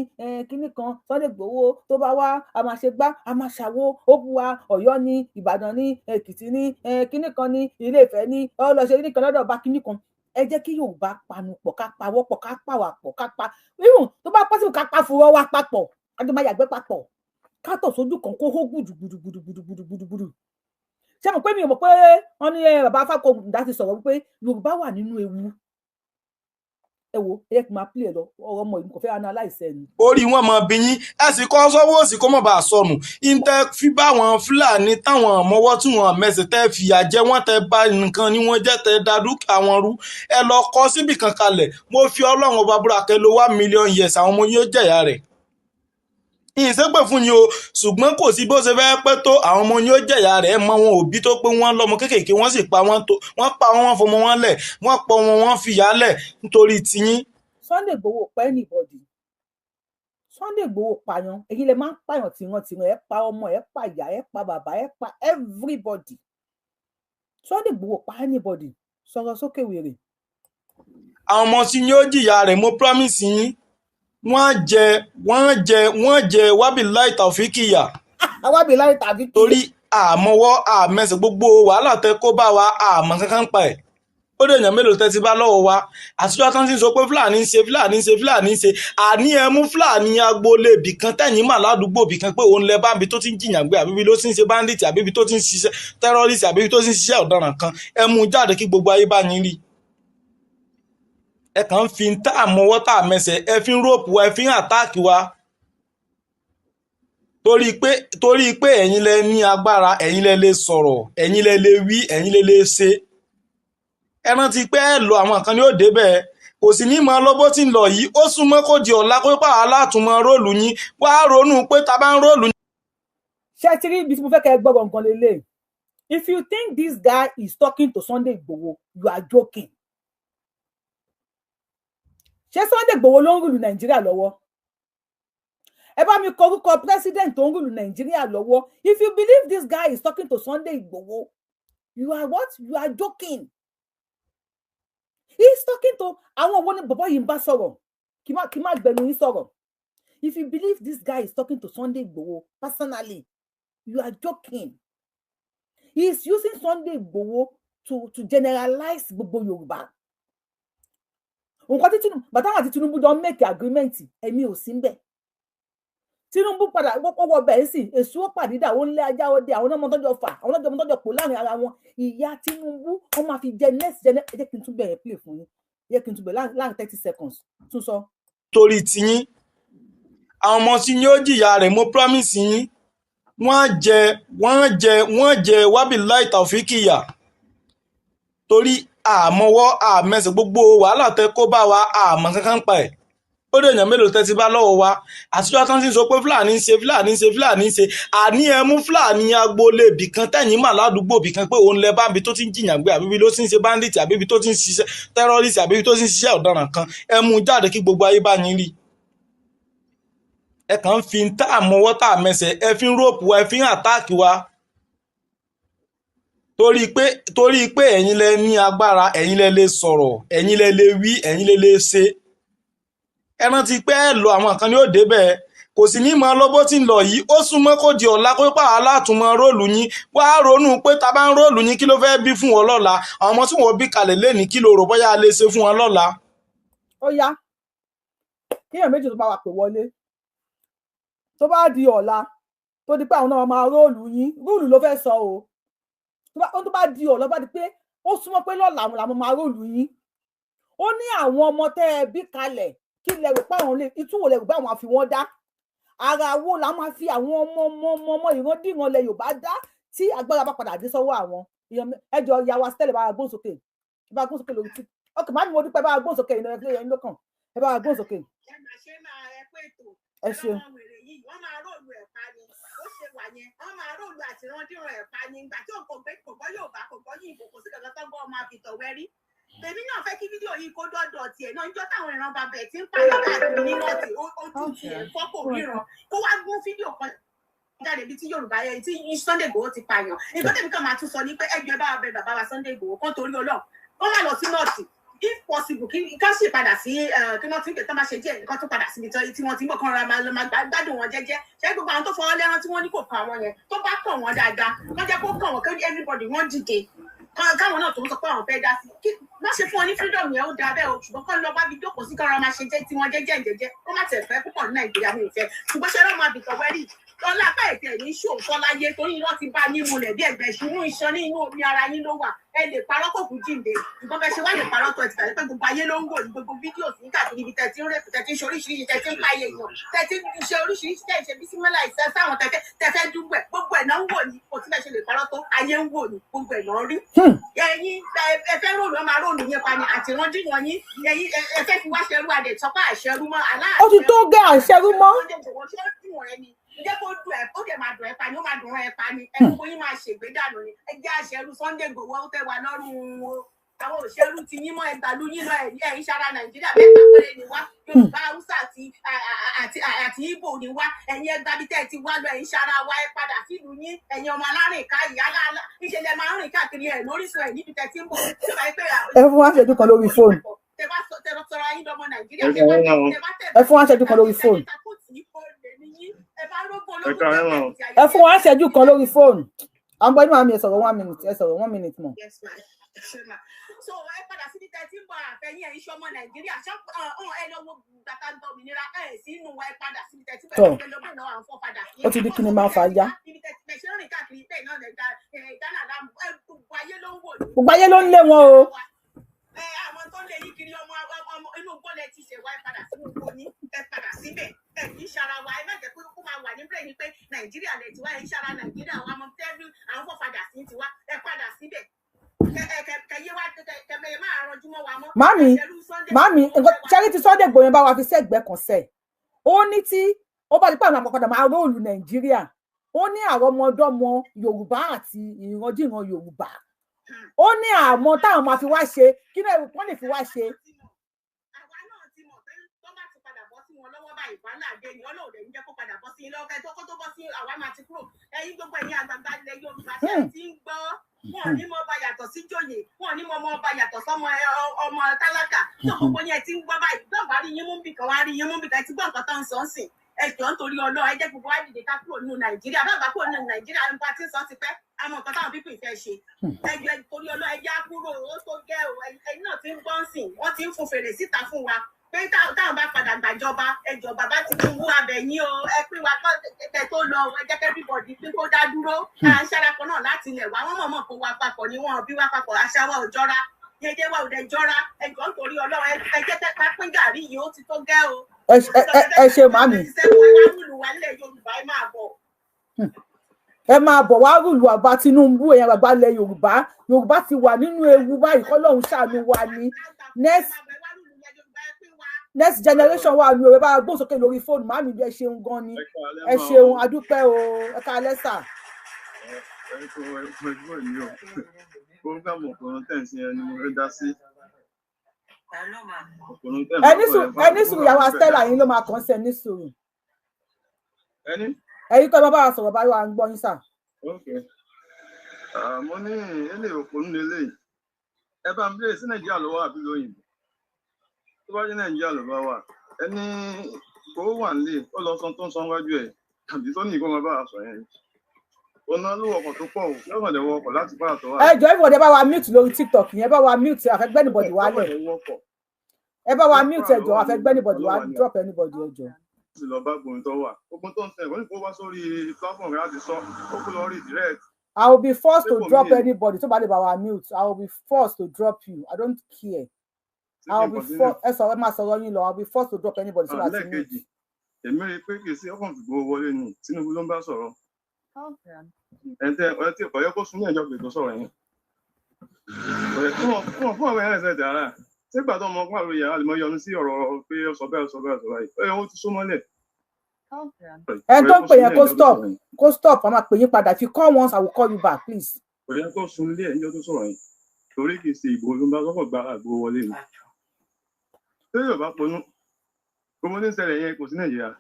kinní kan Sunday Igboho tó bá wá a máa ṣe gbá a máa ṣàwo ó bu wa Ọ̀yọ́ ní Ìbàdàn ní Èkìtì ní kinní kan ní Ilé-Ifẹ̀ ní ọlọṣẹ kinní kan lọ́dọ̀ bá kinní kan ẹ jẹ́ kí Yorùbá panupọ̀ ká pawọ́pọ̀ ká pàwàpọ̀ ká pa irun tó bá pọ́sibú ká pa fúrọ́ wá papọ̀ kájọ máa yàgbẹ́ papọ̀ ká tọ̀ sójú kan kó hó gbùdùgbùdùgbùdùgbùdùgbùdù ṣé mo pé mi ò mọ̀ pé wọ́n ní bàbá Fákọ̀ǹdà ti sọ̀rọ̀ wípé Yorùbá wà nínú ewu ẹ wo ẹ kì í máa pílẹ̀ lọ ọ̀rọ̀ ọmọ ìlú kò fẹ́ analyse ẹni. orí wọn mọ bí yín ẹ sì kọ́ sọ́wọ́ òsì kó mọ̀ bá a sọnù ìtẹ́ fi bá wọn Fúlàní táwọn mọ́wọ́ tí wọn mẹ́sẹ̀ tẹ́ fìyà jẹ wọ́n tẹ́ bá nǹkan ni wọ́n jẹ́ tẹ́ da dúkìá wọn rú ẹ lọ kọ́ síbì kan kalẹ̀ mo fi Ọlọ́run ọba búra kẹ́ ló 1 million years àwọn ọmọ yóò jẹ̀yà rẹ̀ ìṣègbè fún yín o ṣùgbọ́n kò sí bó ṣe fẹ́ pẹ́ tó àwọn ọmọ yóò jẹ̀yà rẹ̀ mọ wọn òbí tó pé wọ́n lọ́mọ kéékèèké wọ́n sì pa wọ́n wọ́n fọmọ wọn lẹ̀ wọ́n pọ̀ wọ́n fìyà lẹ̀ nítorí tiyín. Sunday Igboho pa anybody Sunday Igboho pààyàn èyí lè máa ń pààyàn tìrantìran ẹ pa ọmọ ẹ pa ìyá ẹ pa bàbá ẹ pa everybody Sunday Igboho pa anybody sọ̀rọ̀ sókè wèrè. àwọn ọmọ tí yóò jìyà rẹ̀ mo promise yín wọ́n jẹ wábìláì tàfíkìyà. wábìláì tàfíkìyà. torí àmọ́wọ́ àmẹ́sẹ̀ gbogbo wàhálà tẹ kó bá wa àmọ́ kankan pa ẹ̀. ó dé èèyàn mélòó tẹ́ ti bá lọ́wọ́ wa àtijọ́ tán ti sọ pé Fúlàní ń ṣe àní ẹ mú Fúlàní agboolé ibì kan tẹ̀yìn mà ládùúgbò ibì kan pé òun lẹ bá ibi tó ti ń jìyàn gbé àbíbi ló ti ń ṣe bandit àbíbi tó ti ń ṣiṣẹ́ terrorist àbíbi tó ti ń ṣiṣẹ́ ọ̀daràn kan ẹ mú jáde kí gbogbo ayé bá yín rí. ẹ kàn ń fi tá àmọ́wọ́ tá àmẹsẹ̀ ẹ fi ń rọ́ọ̀pù wa ẹ fi ń àtáàkì wa torí pé ẹ̀yin lẹ ní agbára ẹ̀yin lẹ lè sọ̀rọ̀ ẹ̀yin lẹ lè wí ẹ̀yin lẹ lè ṣe ẹ rántí pé ẹ lọ àwọn kan ní ó débẹ̀ kò sì ní mọ lọ́bọ́ tí ń lọ yìí ó súnmọ́ kó di ọ̀la kó pàwọ́ látùmọ̀ róòlù yín wá ronú pé ta bá ń róòlù. ṣé ti rí ibi tí mo fẹ́ kẹ́ ẹ gbọ́ gangan lélẹ̀ if you think this guy is talking to Sunday Igboho you are joking. ṣé Sunday Igboho ló ń rúlu Nàìjíríà lọ́wọ́ ẹ bá mi kọ orúkọ president tó ń rúlu Nàìjíríà lọ́wọ́ if you believe this guy is talking to Sunday Igboho you are what you are joking. He's talking to àwọn wo ni bàbá yìí ń bá sọ̀rọ̀ kí má gbẹnu yín sọ̀rọ̀ if you believe this guy is talking to Sunday Igboho personally you are joking. He is using Sunday Igboho to generalize gbogbo Yorùbá. nǹkan tí bàtà àti Tinubu jọ make agreement èmi ò sí ńbẹ̀ Tinubu padà wọ́pọ̀ bẹ́ẹ̀ sì èso ó pàdídà ó ń lé ajá ọdẹ àwọn ọmọ tọ́jọ́ fà àwọn ọmọ tọ́jọ́ pò láàrin ara wọn ìyá Tinubu wọ́n máa fi jẹ next ẹ jẹ́ kí n tún bẹ̀rẹ̀ play fún yín ẹ jẹ́ kí n tún bẹ̀rẹ̀ láàrin 30 seconds tún sọ. torí tiyín àwọn ọmọ tí yóò jìyà rẹ̀ mo promise yín wọ́n jẹ wábìláì tàfíkìyà torí àmọ́wọ́ àmẹsẹ̀ gbogbo wàhálà tẹ kó bá wa àmọ́ kankan pa ẹ̀ ó dé èèyàn mélòó tẹ́ ti bá lọ́wọ́ wa àtijọ́ tán ti ń sọ pé fúlàní ń ṣe àní ẹ mú fúlàní agboolé bìkan tẹ̀yìn mà ládùúgbò bìkan pé òun lẹ bábi tó ti ń jìyàn gbé àbíbi ló ti ń ṣe bandit àbíbi tó ti ń ṣiṣẹ́ terrorist àbíbi tó ti ń ṣiṣẹ́ ọ̀daràn kan ẹ mú jáde kí gbogbo ayé bá yín rí ẹ kàn ń fi tá àmọ́wọ́ tá àmẹsẹ̀ ẹ fi ń rọ́ọ̀pù wa ẹ fi ń àtáàkì wa torí pé ẹ̀yin lẹ ní agbára ẹ̀yin lẹ lè sọ̀rọ̀ ẹ̀yin lẹ lè wí ẹ̀yin lẹ lè ṣe ẹ rántí pé ẹ lọ àwọn kan ní ó débẹ̀ kò sì ní mọ lọ́bọ́ tí ń lọ yìí ó súnmọ́ kó di ọ̀la kó pa alátùmọ̀ róòlù yín wá ronú pé ta bá ń róòlù yín kí ló fẹ́ bí fún wọn lọ́la àwọn ọmọ tí wọ́n bí kalẹ̀ lẹ́ni kí ló rò bóyá a lè ṣe fún wọn lọ́la. ó yá kíyàn méjì tó bá wà pé wọlé tó bá di ọ̀la tó di pé àwọn náà máa róòlù yín róòlù ló fẹ́ sọ o tó bá di ọ̀la bá di pé ó súnmọ́ pé lọ́la làwọn máa róòlù yín ó ní àwọn ọmọ tẹ́ ẹ bí kalẹ̀ kí lẹ rò pé àwọn lè ìtúwò lẹ rò pé àwọn àfi wọn dá ara wo la máa fi àwọn ọmọ ìrandíran lẹ Yorùbá dá tí agbára bá padà dé sọ́wọ́ àwọn ẹjọ ìyàwó Stella bá gbóhùn sókè lórí tí ọkẹ má ní mo dúpẹ́ bá gbóhùn sókè ìnáwó lókàn ẹ bá gbóhùn sókè. ẹ ṣeun. wọ́n máa róòlù ẹ̀ pa ni ó ṣe wà yẹn wọ́n máa róòlù àti ìrandíran ẹ̀ pa ni ìgbà tí kò gbọ́ Yorùbá kò gbọ́ yìnbó kò sí kankan tó gbọ́ ọmọ àfitọ̀wẹ́ rí tèmi náà fẹ́ kí fídíò yìí kó dọ́dọ̀ tiẹ̀ náà níjọ́ táwọn ìran bàbá ẹ̀ ti ń pààyàn káàkiri ní nọ́ọ̀tì ó tún tiẹ̀ fọ́kò ríran kó wá gún fídíò kan jáde bí tí Yorùbá yẹn tí Sunday Igboho ti pààyàn nǹkan tèmi kan máa tún sọ ní pé ẹgbẹ́ bá wa bẹ bàbá wa Sunday Igboho kan torí Ọlọ́run wọ́n máa lọ sí nọ́ọ̀tì if possible kí ká sì padà sí kí wọ́n ti ń pè tán máa ṣe díẹ̀ nǹkan tó padà síbi tí wọ́n ti ń bọ̀ kan ra máa gbádùn wọn jẹ́jẹ́ ṣé gbogbo àwọn tó fọwọ́ lẹ́rán tí wọ́n ní kò kàn wọ́n yẹn tó bá kàn wọ́n dáadáa wọ́n jẹ́ kó kàn wọ́n kí everybody wọ́n dìde káwọn náà tó ń sọ pé àwọn fẹ́ dá sí má ṣe fún ọ ní freedom yẹn ó dáa bẹ́ẹ̀ o ṣùgbọ́n kọ́ lọ bá bí jókòó sí kára máa ṣe jẹ́ tí wọ́n jẹ́jẹ́ ó má tẹ̀ fẹ́ púpọ̀ ní Nàìjíríà mi ò fẹ́ ṣùgbọ́n ṣe lọ́mọ àbìtọ̀ wẹ́rì lọ́lá apá ètè ní ṣòótọ́ láyé torí iná ti bá yín mulẹ̀ bí ẹgbẹ́ ìṣúnú iṣan ní inú omi ara yín ló wà ẹ lè parọ́ kò kú jíǹde ṣùgbọ́n bẹ́ẹ̀ ṣe wá lè parọ́ tó ẹ̀ tìtàlẹ́ pé gbogbo ayé ló ń wò ní gbogbo fídíò sí káàkiri ibi tẹ̀tí ń rẹ́pù tẹ̀tí ń ṣe oríṣiríṣi tẹ̀tí ń pààyè èèyàn tẹ̀tí ń ṣe oríṣiríṣi tẹ̀ ṣe bísímẹ́là ìṣẹ́ sáwọn tẹ̀fẹ́ dúgbẹ̀ gbogbo ẹ̀ náà ń wò ní kò tí bẹ́ẹ̀ ṣe lè parọ́ tó ayé ń wò ní gbogbo ẹ̀ náà rí. ẹ̀yin ẹ fẹ́ róòlù ọmọ aróòlù yẹn pa ni àti ìrandí wọn yín ẹ̀yin ẹ fẹ́ fi wá ṣerú adẹ̀ tọ́pá àṣẹrú mọ́ aláàṣẹ. ó ti tó gẹ́ àṣẹrú mọ́. jẹ́ kó dùn ẹ̀ ó dẹ̀ máa dùn ẹ̀ pa ni ó máa dùn ẹ̀ pa ni ẹ̀ gbogbo yín máa ṣègbè dànù ni ẹ jẹ́ àṣẹrú Sunday Igboho ó tẹ́ wa lọ́rùn o àwọn òṣèlú ti yín mọ́ ẹgbàlú yín lọ ẹ̀yìn sára Nàìjíríà mẹ́ta péré ni wá Yorùbá Haúsá àti Ìgbò ni wá ẹ̀yin ẹgbàbí tẹ́ ti wá lọ ẹ̀yìn sára wa ẹ padà sílùú yín ẹ̀yin ọmọ alárìn ká ìyá aláàlá ìṣẹ̀lẹ̀ máa ń rìn káàkiri ẹ̀ lóríṣun ẹ̀ níbi tẹ́ ti ń bọ̀ ẹ fún wa ṣẹ́jú kan lórí fóònù ẹ fún wa ṣẹ́jú kan lórí fóònù ẹ fún wa ṣẹ́jú kan lórí fóònù àwọn gbọ́dọ̀ máa mi ẹ sọ̀rọ̀ 1 minute ẹ sọ̀rọ̀ 1 minute mọ́. so ẹ padà sí ní tẹ́tí ń bọ̀ àfẹ́yìn ẹ̀yìn ṣọmọ Nàìjíríà ẹ lọ́wọ́ gbàtà gba òmìnira ẹ̀ sí inú wa ẹ padà sí ní tẹ́tí bẹ̀rẹ̀ lọ́gbọ̀n náà àwọn fọ́padà. ó ti di kí ni máa fa já. gbogbo ayé ló ń lé wọn o. àwọn tó ń lé yín kiri ọmọ inú gbọ́lẹ̀ ti ṣe wá ẹ padà sínú gbòní ẹ padà síbẹ̀ ẹ kì í ṣara wa ẹ má jẹ́ pé kó máa wà níbẹ̀ ni pé Nàìjíríà lẹ ti wá ẹ ń ṣara Nàìjíríà àwọn ọmọ tẹ́bí àwọn fọ́padà sí ti wá ẹ padà síbẹ̀. Mami, charity Sunday Igboho bá wa fi sẹ́gbẹ̀ẹ́ kan sẹ́ ó ní tí ó bá ti pàmò àpapọ̀dà máa róòlù Nàìjíríà ó ní àrọmọdọ́mọ Yorùbá àti ìrandíran Yorùbá ó ní àmọ́ táwọn máa fi wá ṣe kí náà wọ́n lè fi wá ṣe. àwa náà ti mọ̀ pé tó bá ti padà bọ́ sí wọn lọ́wọ́ báyìí wàhálà dé ni Ọlọ́run rẹ̀ ń jẹ́ kó padà bọ́ sí lọ́wọ́ kẹ́ tó bọ́ sí àwa máa ti kúrò ẹ̀yin gbogbo ẹ̀yin àgbààgbà ilẹ̀ Yorùbá ṣe ti ń gbọ́ wọn ní mọ ọba yàtọ̀ sí jòyè wọn ní mọ ọba yàtọ̀ sọmọ ọmọ tálákà tó gbogbo yẹn ti ń gbọ́ báyìí gbọ́n bá rí yín mú bìkan wá rí yín mú bìkan tí gbọ́n nǹkan tó ń sọ ń sìn ẹjọ́ nítorí Ọlọ́run ẹ jẹ́ gbogbo wa dìde ká kúrò nínú Nàìjíríà bá bá kúrò nínú Nàìjíríà nípa tí ń sọ ti pẹ́ àmọ́ nǹkan táwọn pípì fẹ́ ṣe ẹjọ́ nítorí Ọlọ́run ẹ já kúrò ó tó gẹ́ o ẹ̀yin náà ti ń gbọ́n sìn wọ́n ti ń fún fèrè síta fún wa pé táwọn bá padà gbàjọba ẹjọ́ bàbá Tinubu abẹ̀yìn o ẹ pín wa kẹ́ tó lọ ẹ jẹ́ kẹ́bíbọ̀dì pín kó dá dúró à ń ṣàràpọ̀ náà láti ilẹ̀ wa wọ́n mọ̀ kó wa papọ̀ ni wọ́n bí wa papọ̀ àṣà wa ò jọra dédé wa ò dẹ̀ jọra ẹjọ́ nítorí Ọlọ́run ẹ jẹ́ ká pín gàrí yìí ó ti tó gẹ́ o ẹ ṣe màmí ẹ máa bọ̀ wá rúlù àbá Tinubu èèyàn bàbá ilẹ̀ Yorùbá ti wà nínú ewu báyìí kọ́lọ́hún ṣàánú wa ní next generation wà ní òwe bá gbósókè lórí fóònù màmí ẹ ṣeun gan ni ẹ ṣeun adúpẹ́ o ẹ káalẹ́ sà. ẹni sùúrù ìyàwó Stella yín ló máa kàn sí ẹni sùúrù ẹ̀yin tó bá bá wa sọ̀rọ̀ báyìí wà ń gbọ́ yín sà. Mo ní ilé òpó nílé eléyìí ẹ bá ń bèèrè sí Nàìjíríà ló wà àbí lóyìnbó tó bá jẹ́ Nàìjíríà ló bá wà ẹni kò wà nílé ó lọ san tó ń san wájú ẹ̀ àbí tó ní ìkó máa bá a sọ yẹn ọ̀nà ló wọkọ̀ tó pọ̀ lọ́kàn lè wọkọ̀ láti bá àtọ́ wà. ẹ jọ ìwọ̀de bá wa mute lórí TikTok yẹn bá wa mute àfẹ́gbẹ́ anybody wálẹ̀ ẹ bá wa mute ẹjọ àfẹ́gbẹ́ anybody wá drop anybody ẹjọ. ti lọ bá gbòòrùn tó wà ogun tó ń tẹ ìwọ́n ní kó wá sórí platform rẹ̀ láti sọ ó kú lọ rí direct. I will be forced to drop anybody tó bá lè bá wa mute I will be forced to drop you I don't care I will be forced ẹ sọ̀rọ̀ ẹ máa sọ̀rọ̀ yín lọ I will be forced to drop anybody tó bá ti mute. èmi rí i pé kì í sí ọkàn fìgbó wọlé ni Tinubu ló ń bá sọ̀rọ̀ ẹtí ọ̀yọ́ kó sún ní ẹjọ́ gbèdó sọ̀rọ̀ yẹn fún ọmọ ẹ̀rẹ́ ẹ̀sẹ̀ dára sígbà tó ọmọ ọgbà lóye àlùmọ́ yọnu sí ọ̀rọ̀ pé ó sọ bẹ́ẹ̀ báyìí ó ti sún mọ́lẹ̀. ẹ tó ń pè yẹn kó stop a máa pè yín padà if you call once I will call you back please. kò yẹ kó sun ilé ẹjọ́ tó sọ̀rọ̀ yẹn torí kì í ṣe ìbò ló ń bá sọ́kọ̀ gba àgbo wọlé ni tí yóò bá ponú gbogbo ní ṣẹlẹ̀ yẹn kò sí Nàìjíríà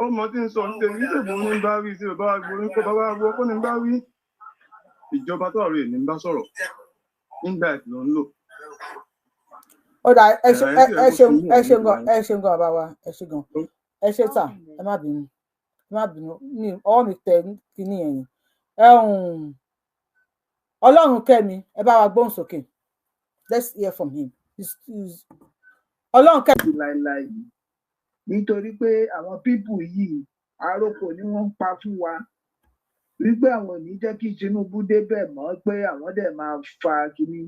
ọmọ tí ń sọ ní tèmi ìṣègùn ní bá wí sí bàbá agbórí kó bàbá agbó kó ní bá wí ìjọba tó àrò èmi ń bá sọ̀rọ̀ nígbà tí ló ń lò. ọ̀dà ẹ ṣeun gan bàbá wa ẹ ṣe gan ẹ ṣe tà ẹ má bínú ní ọwọ́ mi tẹ kíní ẹ̀yìn Ọlọ́run kẹ́mi ẹ bá wa gbóhùn sókè let's hear from him Ọlọ́run kẹ́mi. láìláì nítorí pé àwọn pípù yìí àròkò ni wọ́n ń pa fún wa wípé àwọn ò ní jẹ́ kí Tinubu débẹ̀ mọ́ pé àwọn dẹ̀ máa fa kínní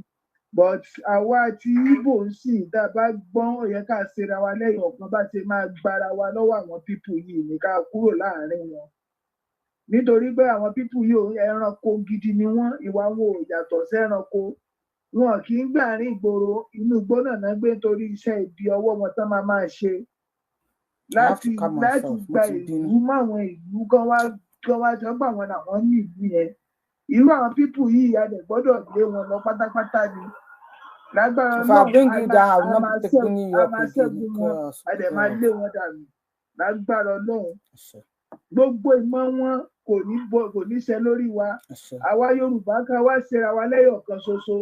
but àwa tí Ìgbò ń sìn tá a bá gbọ́n ó yẹ ká ṣera wa lẹ́yìn ọ̀kan bá ṣe máa gbára wa lọ́wọ́ àwọn pípù yìí ní ká kúrò láàrin wọn nítorí pé àwọn pípù yìí ẹranko gidi ni wọ́n ìwà wọn ò yàtọ̀ sẹ́ranko wọn kì í gbàrin ìgboro inú igbó náà gbé nítorí iṣẹ́ ibi ọwọ́ wọn tán máa ṣe láti gba ìlú máwọn ìlú kan wá jọ gbà wọn làwọn ní ìlú yẹn irú àwọn pípù yìí a dẹ̀ gbọ́dọ̀ lé wọn lọ pátápátá ni lágbára náà a máa ṣẹ́gun wọn a dẹ̀ máa lé wọn dànù lágbára náà gbogbo ìmọ̀ wọn kò ní ṣe lórí wa àwa Yorùbá ká wá ṣera wa lẹ́yọ̀ kan ṣoṣo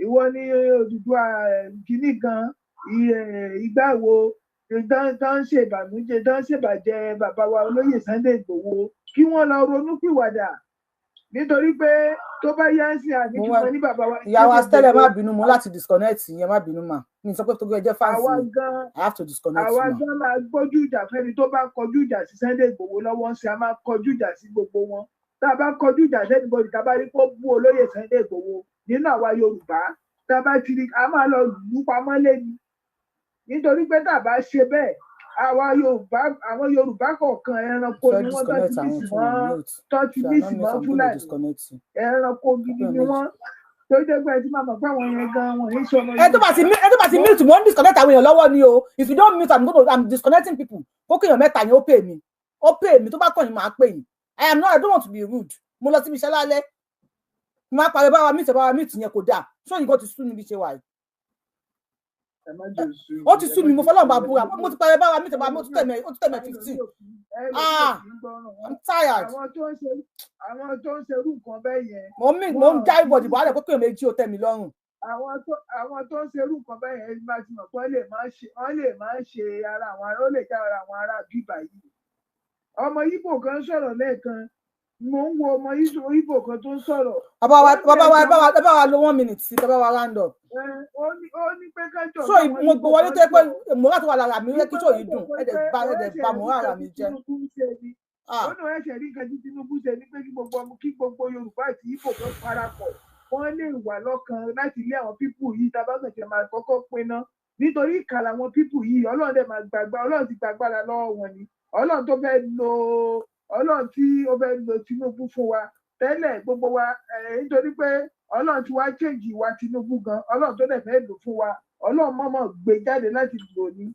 ìwọ ní Odùduwà kìíní kan ìgbà wo tó ń ṣèbànújẹ́ tó ń ṣèbàjẹ́ bàbá wa olóyè Sunday Igboho kí wọ́n lọ ronúpìwàdà nítorí pé tó bá yá sí àníjùmọ̀ ní bàbá wa. ìyàwó Stella má bínú mo láti disconnect yẹn má bínú mà ní sọ pé tó gbé ẹjẹ fáǹsì I have to disconnect mà. àwa gan máa gbójú ìjà fẹ́ni tó bá kọjú ìjà sí Sunday Igboho lọ́wọ́ ń ṣe a máa kọjú ìjà sí gbogbo wọn tá a bá kọjú ìjà sẹ́ni bọ́ọ̀lù tá a bá rí kó bú olóyè Sunday Igboho nínú àwa Yorùbá tá a bá ti rí a máa lọ lù ú pamọ́ lẹ́ni nítorí pé tá a bá ṣe bẹ́ẹ̀ àwọn Yorùbá kọ̀ọ̀kan ẹranko ni wọ́n tó ti bí sí mọ́ Fúlàní ẹranko gidi ni wọ́n tó jẹ́ pé ẹtí máa mọ̀ pé àwọn yẹn gan wọn ní sọmọ. ẹ tó bá ti mute mo ń disconnect àwọn èèyàn lọ́wọ́ ni o if you don't mute I'm disconnecting people ó kéèyàn mẹ́ta ni ó pè mí tó bá kàn yín máa pè yín I don't want to be rude mo lọ síbi iṣẹ́ lálẹ́ máa parí bá wa mute yẹn kò dáa sóyìn kò ti sún níbi ṣe wà yìí. ó ti sú mi mo fọlọ́ọ̀ bá búra mo ti parí bá wa mítẹ̀ bá mo tún tẹ̀mẹ̀ 15 I'm tired. àwọn tó ń ṣerú nǹkan bẹ́ẹ̀ yẹn. mo ń já ìbọ̀dì bọ̀ àlẹ́ pé kéèyàn méjì ó tẹ̀ mí lọ́rùn. àwọn tó ń ṣerú nǹkan bẹ́ẹ̀ yẹn bá ti mọ̀ pé wọ́n lè máa ṣe ara àwọn ará ó lè já ara àwọn ará bíbà yìí. ọmọ Ìgbò kan sọ̀rọ̀ lẹ́ẹ̀kan mo ń wo ọmọ Ìgbò kan tó ń sọ̀rọ̀. bàbá wa lo 1 minute sí bàbá wa round up. ó ní pé kájọ. so mo gbọ́ wọlé tó pé mo láti wà lára mi kí tó yìí dùn ẹ̀dẹ̀ bá mo lára mi jẹ́. ó ní ẹ̀ṣẹ̀ rí nǹkan tí Tinubu ṣe ní pé kí gbogbo Yorùbá àti Ìgbò kan parapọ̀ wọ́n lè wà lọ́kàn láti lé àwọn pípù yìí tábàgbẹ̀jẹ̀ máa kọ́kọ́ pinná nítorí ìkà làwọn pípù yìí ọlọ́run dẹ̀ máa gbàgbá ọlọ́run ti gbàgbára lọ́wọ́ wọn ni ọlọ́run tó fẹ́ lo ọlọ́run tí ó fẹ́ lo Tinubu fún wa tẹ́lẹ̀ gbogbo wa nítorí pé ọlọ́run ti wá change ìwà Tinubu gan ọlọ́run tó dẹ̀ fẹ́ lò fún wa ọlọ́run mọ́mọ́ gbé jáde láti lò ní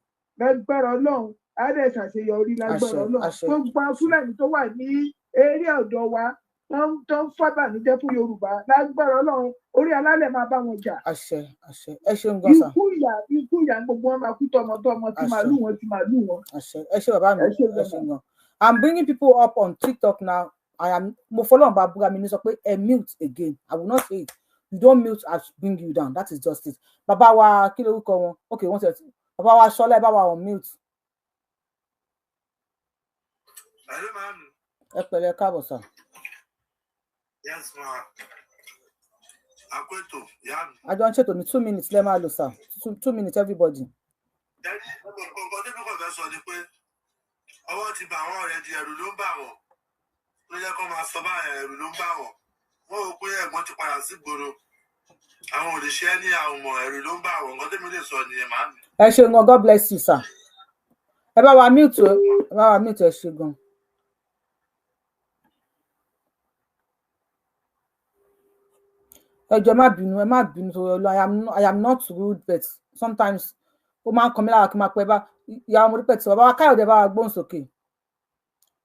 lágbára ọlọ́run á dẹ̀ ṣàṣeyọrí lágbára ọlọ́run gbogbo Fúlàní tó wà ní eré ọ̀dọ̀ wa tó ń fàbànújẹ́ fún Yorùbá lágbára ọlọ́run orí alálẹ̀ máa bá wọn jà. àṣẹ àṣẹ ẹ ṣeun gan sa. ikú ìyà gbogbo wọn máa kú tọmọtọmọ tí màálù wọn. àṣẹ ẹ ṣe bàbá mi ẹ ṣeun gan. I'm bringing people up on TikTok now. Mo follow on Babura mi ní sọ pé ẹ mute again. I will not say it. You don't mute, I bring you down. That is justice. Bàbá wa kí lórúkọ wọn? Okay, one second. Bàbá wa Ṣọlá ẹ bá wa on mute. Ẹ pẹ̀lẹ́ káàbọ̀ sà. Yes, ma. Akweto, yeah. I don't check on me 2 minutes. Let me sir. 2 minutes, everybody. Ọwọ́ ti bà wọ́n ọ̀rẹ́ di ẹ̀rù ló ń bà wọ́n. Ló jẹ́ kó máa sọ báyìí ẹ̀rù ló ń bà wọ́n. Wọ́n rò pé ẹ̀gbọ́n ti padà sí gbòòrò. Àwọn ò lè ṣe ní àwọn ọmọ ẹ̀rù ló ń bà wọ́n. Nǹkan tẹ́mi lè sọ nìyẹn màá mi. Ẹ ṣé gan, God bless you, sir. Ẹ bá wa mute o. Ẹ bá wa mute ẹ ṣé gan. Ẹ jọ̀ọ́ ẹ má bínú I am not rude, but sometimes ó máa ń kàn mí lára kí n máa pẹ́ bá ìyá ọmọdé pẹ̀ tí bàbá wa Káyọ̀dé bá wa gbóhùn sókè.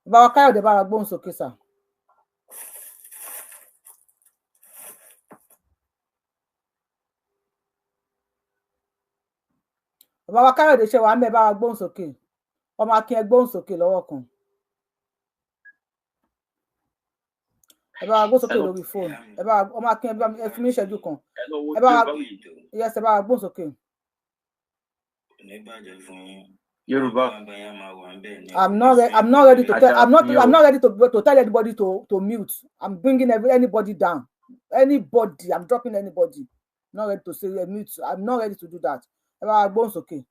Bàbá wa Káyọ̀dé bá wa gbóhùn sókè sà. Bàbá wa Káyọ̀dé ṣe wà ń bẹ bá wa gbóhùn sókè. Ọmọ Akin ẹ gbóhùn sókè lọ́wọ́ kan. Ẹ bá wa gbóhùn sókè lórí fóònù. Ẹ bá ọmọ Akin ẹ fi mí ṣẹ́jú kan. Ẹ bá wa yes ẹ bá wa gbóhùn sókè. Yoruba. I'm not ready to tell. I'm not ready to tell anybody to mute. I'm bringing anybody down. Anybody. I'm dropping anybody. I'm not ready to say mute. I'm not ready to do that. Bones okay.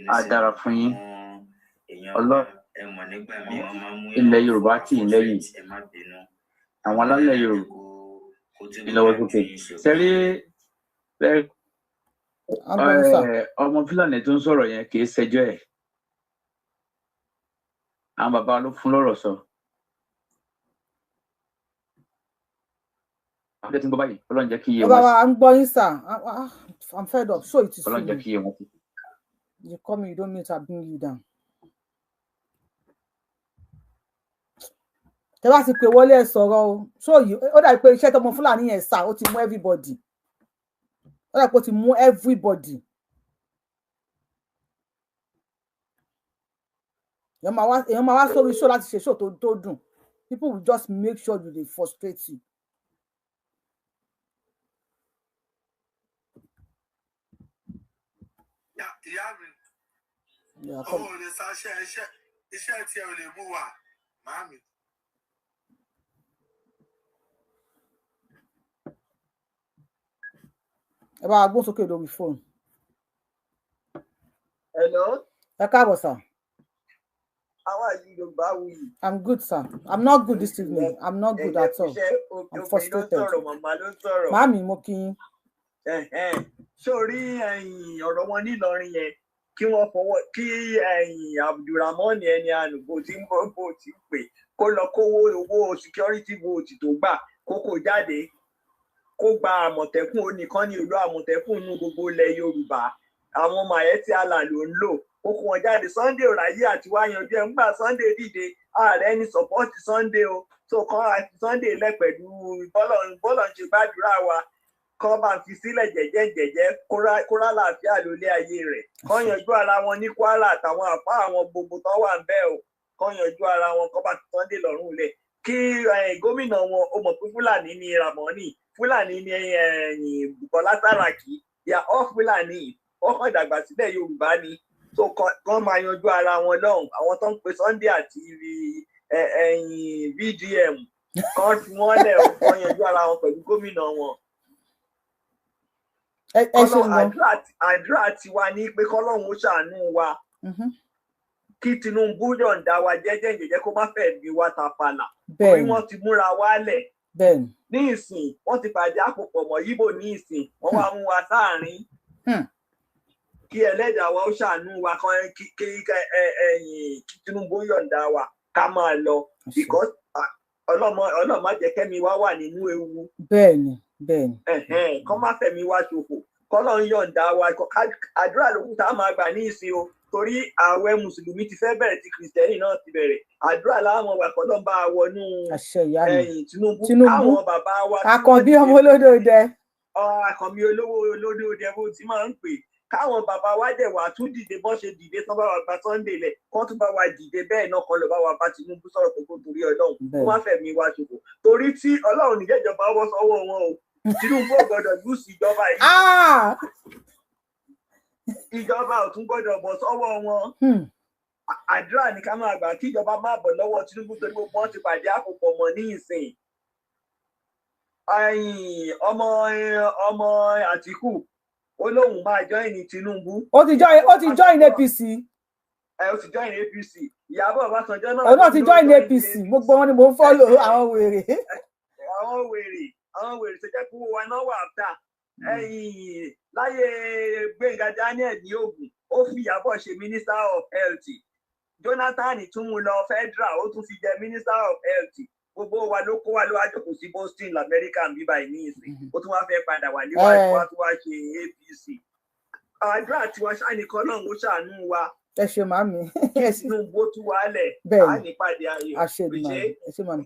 Adara fún yín. Ọlọ́run ilẹ̀ Yorùbá tí ilẹ̀ yìí. Àwọn alálẹ̀ Yorùbá ìlọ́wọ́ sókè. Sẹ́rí ọmọ Fúlàní tó ń sọ̀rọ̀ yẹn kì í ṣẹjọ́ ẹ̀. Àwọn bàbá ló fún lọ́rọ̀ sọ. Àbúrò tí ń gbọ́ báyìí, Ọlọ́run jẹ́ kí iye wọn. Bàbá I'm going sir. I'm fed up. So it is. Ọlọ́run jẹ́ kí iye wọn. You call me, you don't mean to bring you down. Tẹ́ bá ti pè wọlé ẹ sọ̀rọ̀ o. So you ó dà pé iṣẹ́ tọmọ Fúlàní yẹn sá ó ti mú everybody. Ó dà pé ó ti mú everybody. Èèyàn máa wá sórí show láti ṣe show tó dùn. People will just make sure they frustrate you. Ìyá mi. Owó ò lè sa iṣẹ́ tí ẹ ò lè mú wá, màámi. Ẹ bá gbóhùn sókè lórí fóònù. Hello. Ẹ káàbọ̀ sir. How are you, Yorùbá? I'm good, sir. I'm not good this evening. I'm not good at all. I'm frustrated. Màámi mo kí yín. Sórí ọ̀rọ̀ wọn nílọrin yẹn kí wọ́n fọwọ́ kí Abdulrahman ẹni ànúbò tí ń bọ̀ bò tí ń pè kó lọ kówó owó security vote tó gbà kókó jáde kó gba Àmọ̀tẹ́kùn ó nìkan ní olú Àmọ̀tẹ́kùn nínú gbogbo ilẹ̀ Yorùbá àwọn Mayetti Allah ló ń lò kókó wọn jáde Sunday ọ̀ráyé àti wá yanjú ẹ̀ ńgbà Sunday dìde ààrẹ ní support Sunday o tó kàn àti Sunday lẹ̀ pẹ̀lú bọ́lọ̀ ń ṣe gbàdúrà wa kọ́ bá fi sílẹ̀ jẹ́jẹ́ kóra láàfíà lólé ayé rẹ̀ kọ́ yanjú ara wọn ní Kwara àtàwọn àpá àwọn gbogbo tó wà ń bẹ̀ o kọ́ yanjú ara wọn kọ́ bá fi Sunday lọ́rùn lẹ̀ kí gómìnà wọn ó mọ̀ pé Fúlàní ní Ramoni Fúlàní ní Bukola Saraki ya ọ́ Fúlàní ọkàn ìdàgbàsílẹ̀ Yorùbá ni tó kọ́ máa yanjú ara wọn lọ́hùn àwọn tó ń pe Sunday àti VDM kọ́ fi wọ́n lẹ̀ kọ́ yanjú ara wọn pẹ̀lú gómìnà wọn. Àdúrà tiwa ní pé kọ́lọ́hún ó ṣàánú wa kí Tinubu yọ̀ǹda wa jẹ́jẹ́ kó má fẹ́ bí wa ta palà torí wọ́n ti múra wálẹ̀ ní ìsìn wọ́n ti pàdé àpòpọ̀ mọ́ yíbò ní ìsìn wọ́n wá mú wa sáàrin kí ẹlẹ́dàá wa ó ṣàánú wa kan kí Tinubu yọ̀ǹda wa ká máa lọ because ọlọ́mọ jẹ́ kẹ́mi wa wà nínú ewu. bẹ́ẹ̀ni. kọ́ má fẹ̀mí wa ṣòfò kọ́lọ́ ń yọ̀ǹda wa àdúrà lókun tá a máa gbà ní ìsìn o torí ààwẹ̀ mùsùlùmí ti fẹ́ bẹ̀rẹ̀ tí kìrìsìtẹ́nì náà ti bẹ̀rẹ̀ àdúrà láwọn wà kọ́lọ́ ń bá a wọnú Tinubu káwọn bàbá wa. Àkànbí ọmọ olódòdẹ. Àkànbí olówó olódòdẹ bó ti máa ń pè káwọn bàbá wa dẹ̀ wá tún dìde bọ́n ṣe dìde tán bá wa gba Sunday lẹ̀ kán tún bá wa dìde bẹ́ẹ̀ náà kan lọ bá wa bá Tinubu sọ̀rọ̀ pé kó torí Ọlọ́run kó má fẹ̀mí wa ṣòfò torí tí Ọlọ́run níjẹ́jọba wọ́ sọ́wọ́ wọn o Tinubu ò gbọ́dọ̀ lùsì ìjọba yìí ìjọba ò tún gbọ́dọ̀ bọ́ sọ́wọ́ wọn àdúrà ní ká máa gbà kí ìjọba má bọ̀ lọ́wọ́ Tinubu torí gbogbo wọn ti pàdé àpòpọ̀ mọ́ ní ìsìn ọmọ Àtíkù olóhùn máa join ní Tinubu. ó ti join APC. ó ti join APC. Ìyábọ̀ Ọbásanjọ́ náà. òun náà ti join APC. gbogbo wọn ni mo ń fọ́lò àwọn wèrè. àwọn wèrè tó jẹ́ kó wa náà wà áfà. láyé Gbẹ́ngà Daniel ní Ògùn ó fi Ìyábọ̀ ṣe Minister of Health. Jonathan tún mú lọ Federal ó tún fi jẹ Minister of Health. Gbogbo wa ló kó wa ló wá jókòó sí Boston lamẹ́ríkà ń bíbá ìní ìsìn ó tún wá fẹ́ padà wà níwájú wa tó wá ṣe APC àdúrà tí wọ́n ṣáà nìkan náà ó ṣàánú wa. ẹ ṣe màmí. Tinubu tún wá lẹ̀ á nípàdé ayé. ẹ ṣe màmí.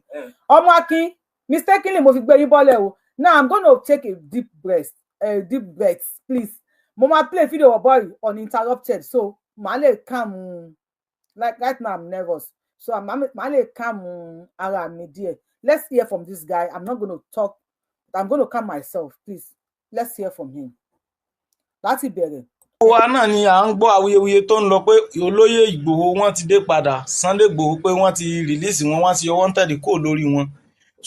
ọmọ Akin mistakenly mo fi gbé yín bọ́lẹ̀ o now I'm gonna take a deep breath please mo máa play video of boy uninterrupted so màá lè calm like right now I'm nervous. So màá lè calm ara mi díẹ̀. Let's hear from this guy. I'm not going to talk. I'm going to calm myself. Please, let's hear from him. Láti bẹ̀rẹ̀. wa náà ni à ń gbọ́ awuyewuye tó ń lọ pé olóyè Ìgbòho wọ́n ti dé padà Sunday Ìgbòho pé wọ́n ti rìlíìsì wọn wọ́n ti yọ wọ́n tẹ̀lé kó lórí wọn.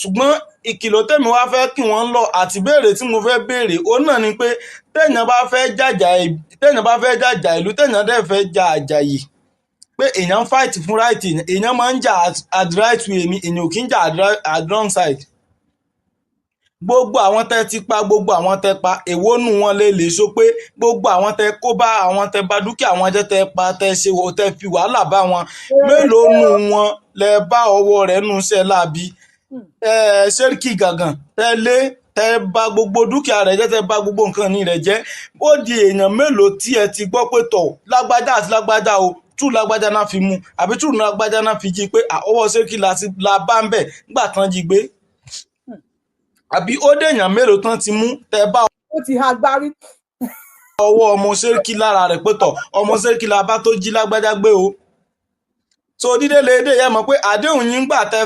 ṣùgbọ́n ìkìlọ̀ tèmi wá fẹ́ kí wọ́n lọ àti béèrè tí mo fẹ́ béèrè ó náà ni pé téèyàn bá fẹ́ jàjà ìlú téèyàn dẹ̀ fẹ́ jà àjàyè pé èèyàn fight fún right èèyàn máa ń jà at right way mi èèyàn ò kí ń jà at wrong side. gbogbo àwọn tẹ ti pa gbogbo àwọn tẹ pa èwo nù wọn lè sọ pé gbogbo àwọn tẹ kó bá àwọn tẹ bà dúkìá wọn jẹ́ tẹ pa tẹ ṣe tẹ fi wàhálà bá wọn mélòó nù wọn lẹ bá ọwọ́ rẹ̀ nù ṣe láabi Sẹ́ríkì Gàngàn tẹ bà gbogbo dúkìá rẹ̀ jẹ́ tẹ bà gbogbo nǹkan ní rẹ̀ jẹ́ ó di èèyàn mélòó tí ẹ ti gbọ́ pé tọ̀ lágbájá àti lágbájá o tú lágbájá náà fi mú àbí tú lágbájá náà fi jí pé ọwọ́ Sẹ́ríkì la bá ń bẹ̀ nígbà tán jí gbé àbí ó dèèyàn mélòó tán ti mú tẹ bá ó ti ha gbárí ọwọ́ ọmọ Sẹ́ríkì lára rẹ̀ pé tọ̀ ọmọ Sẹ́ríkì la bá tó jí lágbájá gbé o. so dídé lédè yẹ mọ̀ pé àdéhùn yín gbà tẹ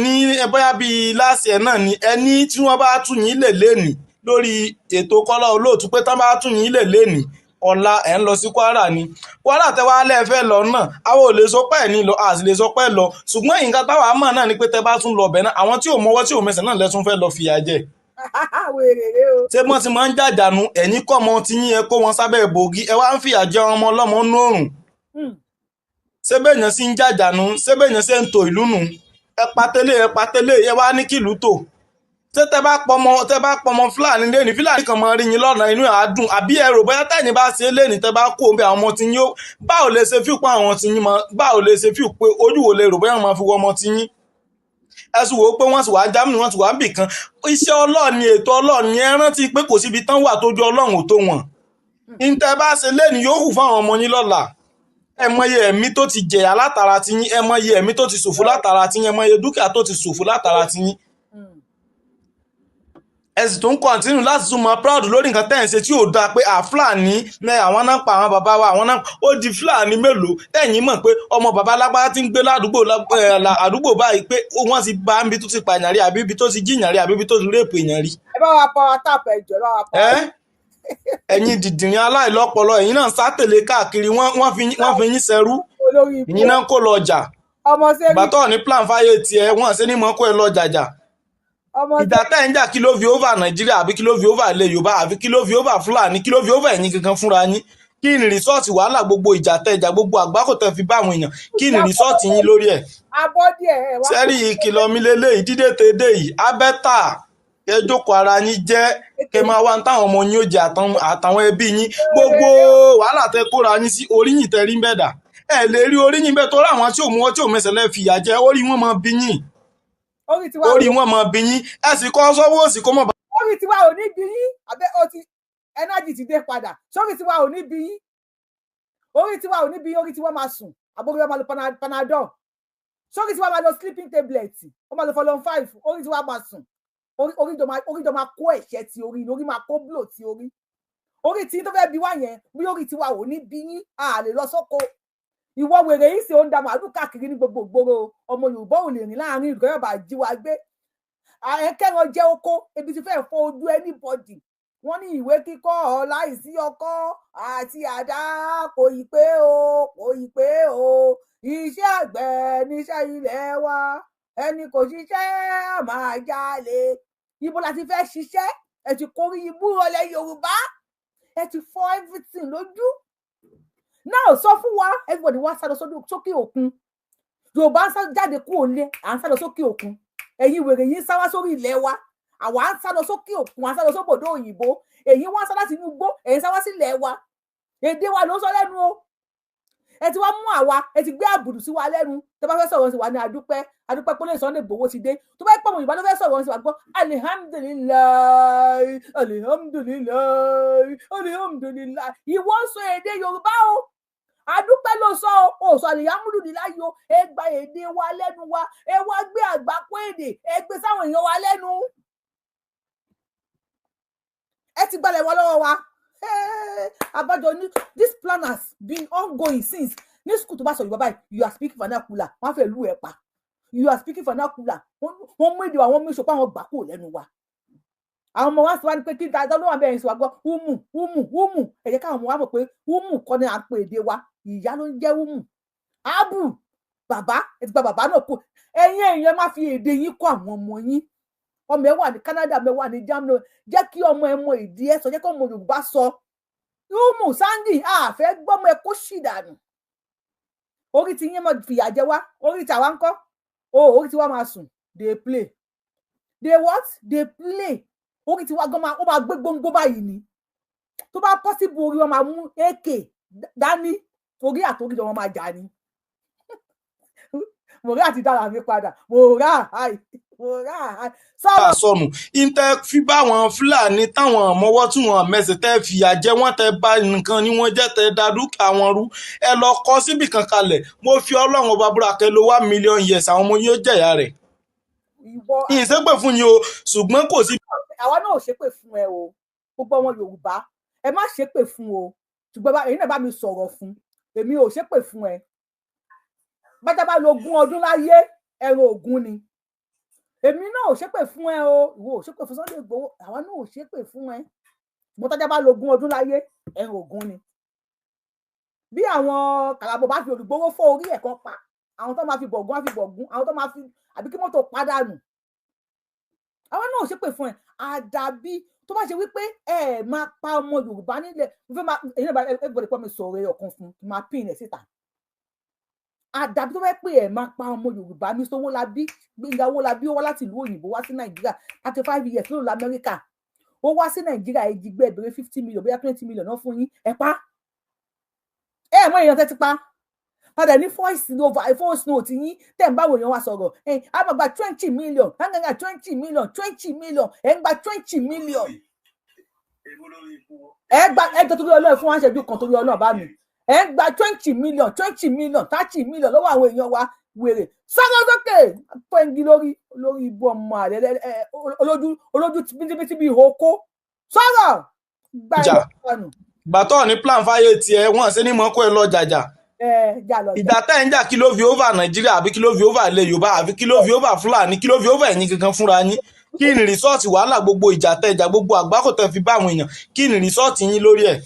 ní bóyá bíi láàsì ẹ̀ náà ni ẹni tí wọ́n bá tún yín lè lénìí lórí ètò Kọ́lá Olóòtú pé tán bá tún yín lè lénìí ọ̀la ẹ̀ ń lọ sí Kwara ni Kwara tẹ wá lẹ́ẹ̀fẹ́ lọ náà àwọn ò lè sọ pé ẹ̀ ní lọ àti lè sọ pé lọ ṣùgbọ́n nǹkan táwa mọ̀ náà ni pé tẹ bá tún lọ bẹ̀ náà àwọn tí ò mọwọ́ tí ò mẹsẹ̀ náà lẹ́tún fẹ́ lọ fìyà jẹ. ṣé wọ́n ti máa ń jàjànú ẹ̀yìn kọ́ ọmọ tí yín ẹ kó wọn sábẹ́ bògì ẹ wá ń fìyà jẹ ọmọ ọlọ́mọ nú òrùn. ṣé bẹ́ẹ̀yàn sì ń jàjànú ṣé bẹ́ẹ̀yàn sì ń tò ìlú nù ẹ patélé ẹ wá ní kìlú tò ṣé tẹ bá pọmọ Fúlàní lẹ́ni Fúlàní kan máa rí yín lọ́nà inú àádùn àbí ẹrù bóyá tẹ̀yìn bá ṣe lẹ́ni tẹ bá kó omi àwọn ọmọ tí yín ó báwo lè ṣe fíù pé àwọn tí yín báwo lè ṣe fíù pé ojú wo lè rò bóyá wọn máa fi wọ ọmọ tí yín ẹ̀sùn wò ó pé wọ́n sì wá Germany wọ́n sì wá bì kan iṣẹ́ Ọlọ́run ètò Ọlọ́run ẹ rántí pé kò síbi tán wà tójú Ọlọ́run ò tó wọn ìtẹ bá ṣe lẹ́ni yóò hù fáwọn ọmọ yín lọ́la ẹ mọye ẹ̀mí tó ti jẹ̀yà látara ti yín ẹ mọye ẹ̀mí tó ti ṣòfò látara ti yín ẹ mọye dúkìá tó ti ṣòfò látara ti yín ẹ sì tún kọ́ntínú láti tún mọ proud lórí nǹkan tẹ́ ẹ̀ ń ṣe tí ò dáa pé Fúlàní ní àwọn náà pa àwọn bàbá wa àwọn náà ó di Fúlàní mélòó tẹ̀yìn mọ̀ pé ọmọ bàbá lágbára ti ń gbé ládùúgbò báyìí pé wọ́n ti bá ibi tó ti pààyàn rí àbí ibi tó ti jíyàn rí àbí ibi tó ti réèpù èèyàn rí. ẹ bá wa power tap ẹjọ bá wa power. ẹ̀yin dìdìrín aláìlọ́pọlọ ẹ̀yin náà sátẹ̀lé káàkiri wọ́n fi yín ṣẹrú ẹ̀yin náà kó lọ ọjà bàtọ́ ní plan fáyé tiẹ̀ wọ́n ṣe ní mọ́ kó ẹ lọ jàjà ìjà tẹ́ ń jà kí ló fi over Nàìjíríà àbí kí ló fi over ilẹ̀ Yorùbá àbí kí ló fi over Fúlàní kí ló fi over ẹ̀yin gangan fúnra yín kí ni rìsọ́ọ̀tì wàhálà gbogbo ìjà tẹ́ ìjà gbogbo àgbákò tẹ́ fi bá àwọn èèyàn kí ni rìsọ́ọ̀tì yín lórí ẹ̀. sẹ́rí ìkìlọ̀ mi lélẹ́yìí dídé tèdè yìí abẹ́tà kẹ jókòó ara yín jẹ́ kẹ máa wá táwọn ọmọ yín ó jẹ àtàwọn ẹbí yín gbogbo wàhálà tẹ kóra yín sí oríyìn tẹ rí bẹ́ẹ̀ dà ẹ lè rí oríyìn bẹ́ẹ̀ tó ráwọn tí ò mú wọn tí ò mẹsẹ̀ lẹ́ fìyà jẹ orí wọn máa bí yín orí wọn máa bí yín ẹ sì kọ́ sọ́wọ́ òsì kó mọ̀ bá. orí tiwa ò ní bí yín àbẹ ó ti ẹnájì ti dé padà sórí tiwa ò ní bí yín orí tiwa ò ní bí yín orí tiwa máa sùn àbórí wọn máa lo panadol sórí tiwa máa lo sleeping tablet ó máa lo Fọlọ́n 5 orí tiwa máa sùn orí jọ máa kó ẹ̀ṣẹ̀ ti orí máa kó blow ti orí tí tó fẹ́ bí wá yẹn bí orí tiwa ò ní bí yín a lè lọ sóko ìwọ wèrè yìí sì ó ń da màálù káàkiri ní gbogbo ìgboro ọmọ Yorùbá ò lè rìn láàrin ìlú yọba jí wa gbé ẹkẹran jẹ oko ebi ti fẹ́ fọ́ ojú anybody wọ́n ní ìwé kíkọ́ láìsí ọkọ́ àti àdá kò yí pé o iṣẹ́ àgbẹ̀ níṣẹ́ ilẹ̀ wa ẹni kò ṣiṣẹ́ máa jalè ibo la ti fẹ́ ṣiṣẹ́ ẹ ti kórí ibú ọlẹ Yorùbá ẹ ti fọ́ everything lójú náà sọ fún wa everybody wá sá lọ sókè òkun Yorùbá ń sá jáde kúrò nílé à ń sá lọ sókè òkun ẹ̀yin wèrè yìí ń sá wá sórí ilẹ̀ wa àwa ń sá lọ sókè òkun à ń sá lọ sóbòdó òyìnbó èyí wá sá láti inú igbó ẹ̀yin sá wá sí ilẹ̀ wa èdè wa ló sọ lẹ́nu o ẹ ti wá mú àwa ẹ ti gbé àbùdù sí wa lẹ́nu tó bá fẹ́ sọ̀rọ̀ sí wa ní adúpẹ́ pé lè Sunday Igboho ti dé tó bá pọ̀ mọ́ Yorùbá ló fẹ́ sọ̀rọ̀ sí wa gbọ́ alihamdulilayi ìwọ ń sọ èdè Yorùbá o adúpẹ́ ló sọ o sọ alihamdulilayi o ẹ gba èdè wa lẹ́nu wa ẹ wá gbé àgbákò èdè ẹ gbé sáwọn èèyàn wa lẹ́nu ẹ ti gbalẹ̀ wọ lọ́wọ́ wa abájọ ní this plan has been ongoing since ní school tó bá sọ Yorùbá báyìí you are speaking vernacular wọ́n fẹ́ lù ẹ̀ pa you are speaking vernacular wọ́n mú èdè wa wọ́n mú ìṣòpá àwọn gbà kúrò lẹ́nu wa àwọn ọmọ wa sọ wá ní pé kí dáadáa ló wà bẹ́ẹ̀ sọ wá gbọ́ wúmù ẹ jẹ́ káwọn ọmọ wa mọ̀ pé wúmù kọ́ ni à ń pè èdè wa ìyá ló ń jẹ́ wúmù ábù bàbá ẹ ti gba bàbá náà kú ẹ̀yin èèyàn má fi èdè yín kọ́ àwọn ọmọ yín ọmọ ẹ wà ní Canada ọmọ ẹ wà ní Germany jẹ́ kí ọmọ ẹ mọ èdè ẹ sọ jẹ́ kí ọmọ Yorùbá sọ wúmù Sandy àfẹ́ gbọ́mọ ẹ kó ṣì dànù orí ti yín mọ̀ fìyà jẹ wá orí tàwa ń kọ́ orí tí wọ́n máa sùn they play they what they play orí tí wọ́n gan ó máa gbé gbóngbó báyìí ni tó bá possible orí wọn máa mú AK dání orí àtòrí wọn máa jà ní mòrá àti dára mi padà mòrá àì sọnù ìtẹ fi bá àwọn Fúlàní táwọn ọmọwọ́ tí wọ́n mẹsẹ̀ tẹ́ fìyà jẹ wọ́n tẹ́ bá nǹkan ni wọ́n jẹ́ tẹ́ da dúkìá wọn rú ẹ lọ kọ síbì kan kalẹ̀ mo fi Ọlọ́run ọba búra kẹ́ ló 1 million years àwọn ọmọ yóò jẹ̀yà rẹ̀ ìyìn ṣépè fún yín o ṣùgbọ́n kò sí. àwa náà ò ṣépè fún ẹ o gbogbo ọmọ Yorùbá ẹ má ṣépè fún o ṣùgbọ́n èyí náà bá mi sọ̀rọ̀ fún èmi ò ṣépè fún ẹ bájá bá lo 20 ọdún láyé ẹ̀rọ ògún ni èmi náà ò ṣépè fún ẹ o ìwọ ò ṣépè fún Sunday Igboho àwa náà ò ṣépè fún ẹ mo tájá bá lo 20 ọdún láyé ẹ̀rọ ògún ni bí àwọn kàràbọ̀ bá fi olùgbowó fọ́ orí ẹ̀ kan pa àwọn tó máa fi bọ̀gún á fi bọ̀gún àwọn tó máa fi àbí kí mọ́tò padànù àwọn náà ò ṣépè fún ẹ àdàbí tó bá ṣe wípé ẹ máa pa ọmọ Yorùbá nílẹ̀ mo fẹ́ máa èyí náà bá everybody pọ̀ mi sọ̀rọ̀ ẹ̀ ọ̀kan fún máa pín ẹ̀ síta àdàbí tó fẹ́ pé ẹ̀ máa pa ọmọ Yorùbá ní Sowolabi Gbénga Owólabí ó wá láti ìlú òyìnbó wá sí Nàìjíríà 35 years ló lọ Amẹ́ríkà ó wá sí Nàìjíríà ẹ̀ jígbẹ́ ìbẹ̀rẹ̀ 50 million bóyá 20 million náà fún yín ẹ̀ pa ẹ̀ mọ èèyàn tẹ́ ti pa padà ní voice note yín tẹ̀ ń báwo èèyàn wá sọ̀rọ̀ ẹ̀ á máa gba 20 million á ń gba 20 million ẹ̀ ń gba 20 million ẹ̀ gba ẹjọ́ torí Ọlọ́run fún wa ń ṣẹ́jú kan torí Ọlọ́run bá mi ẹ ń gba 20 million 30 million lọ́wọ́ àwọn èèyàn wa wèrè sọ́kọ́sọ́kè pẹ́ǹgì lórí ibú ọmọ àlẹ́ olójú bíntìbíntì bíi ìhókó sọ̀rọ̀ gba ìlànà. gbàtọ́ ní plan fáyé tiẹ̀ wọ́n ṣe ní mọ́kó ẹ lọ jàjà ìjà tẹ́ ń jà kí ló fi over Nàìjíríà àbí kí ló fi over ilẹ̀ Yorùbá àbí kí ló fi over Fúlàní kí ló fi over ẹ̀yin gangan fúnra yín kí ni rìsọ́ọ̀tì wàhálà gbogbo ìjà tẹ́ ìjà gbogbo àgbákò tẹ́ fi bá àwọn èèyàn kí ni rìsọ́ọ̀tì yín lórí ẹ̀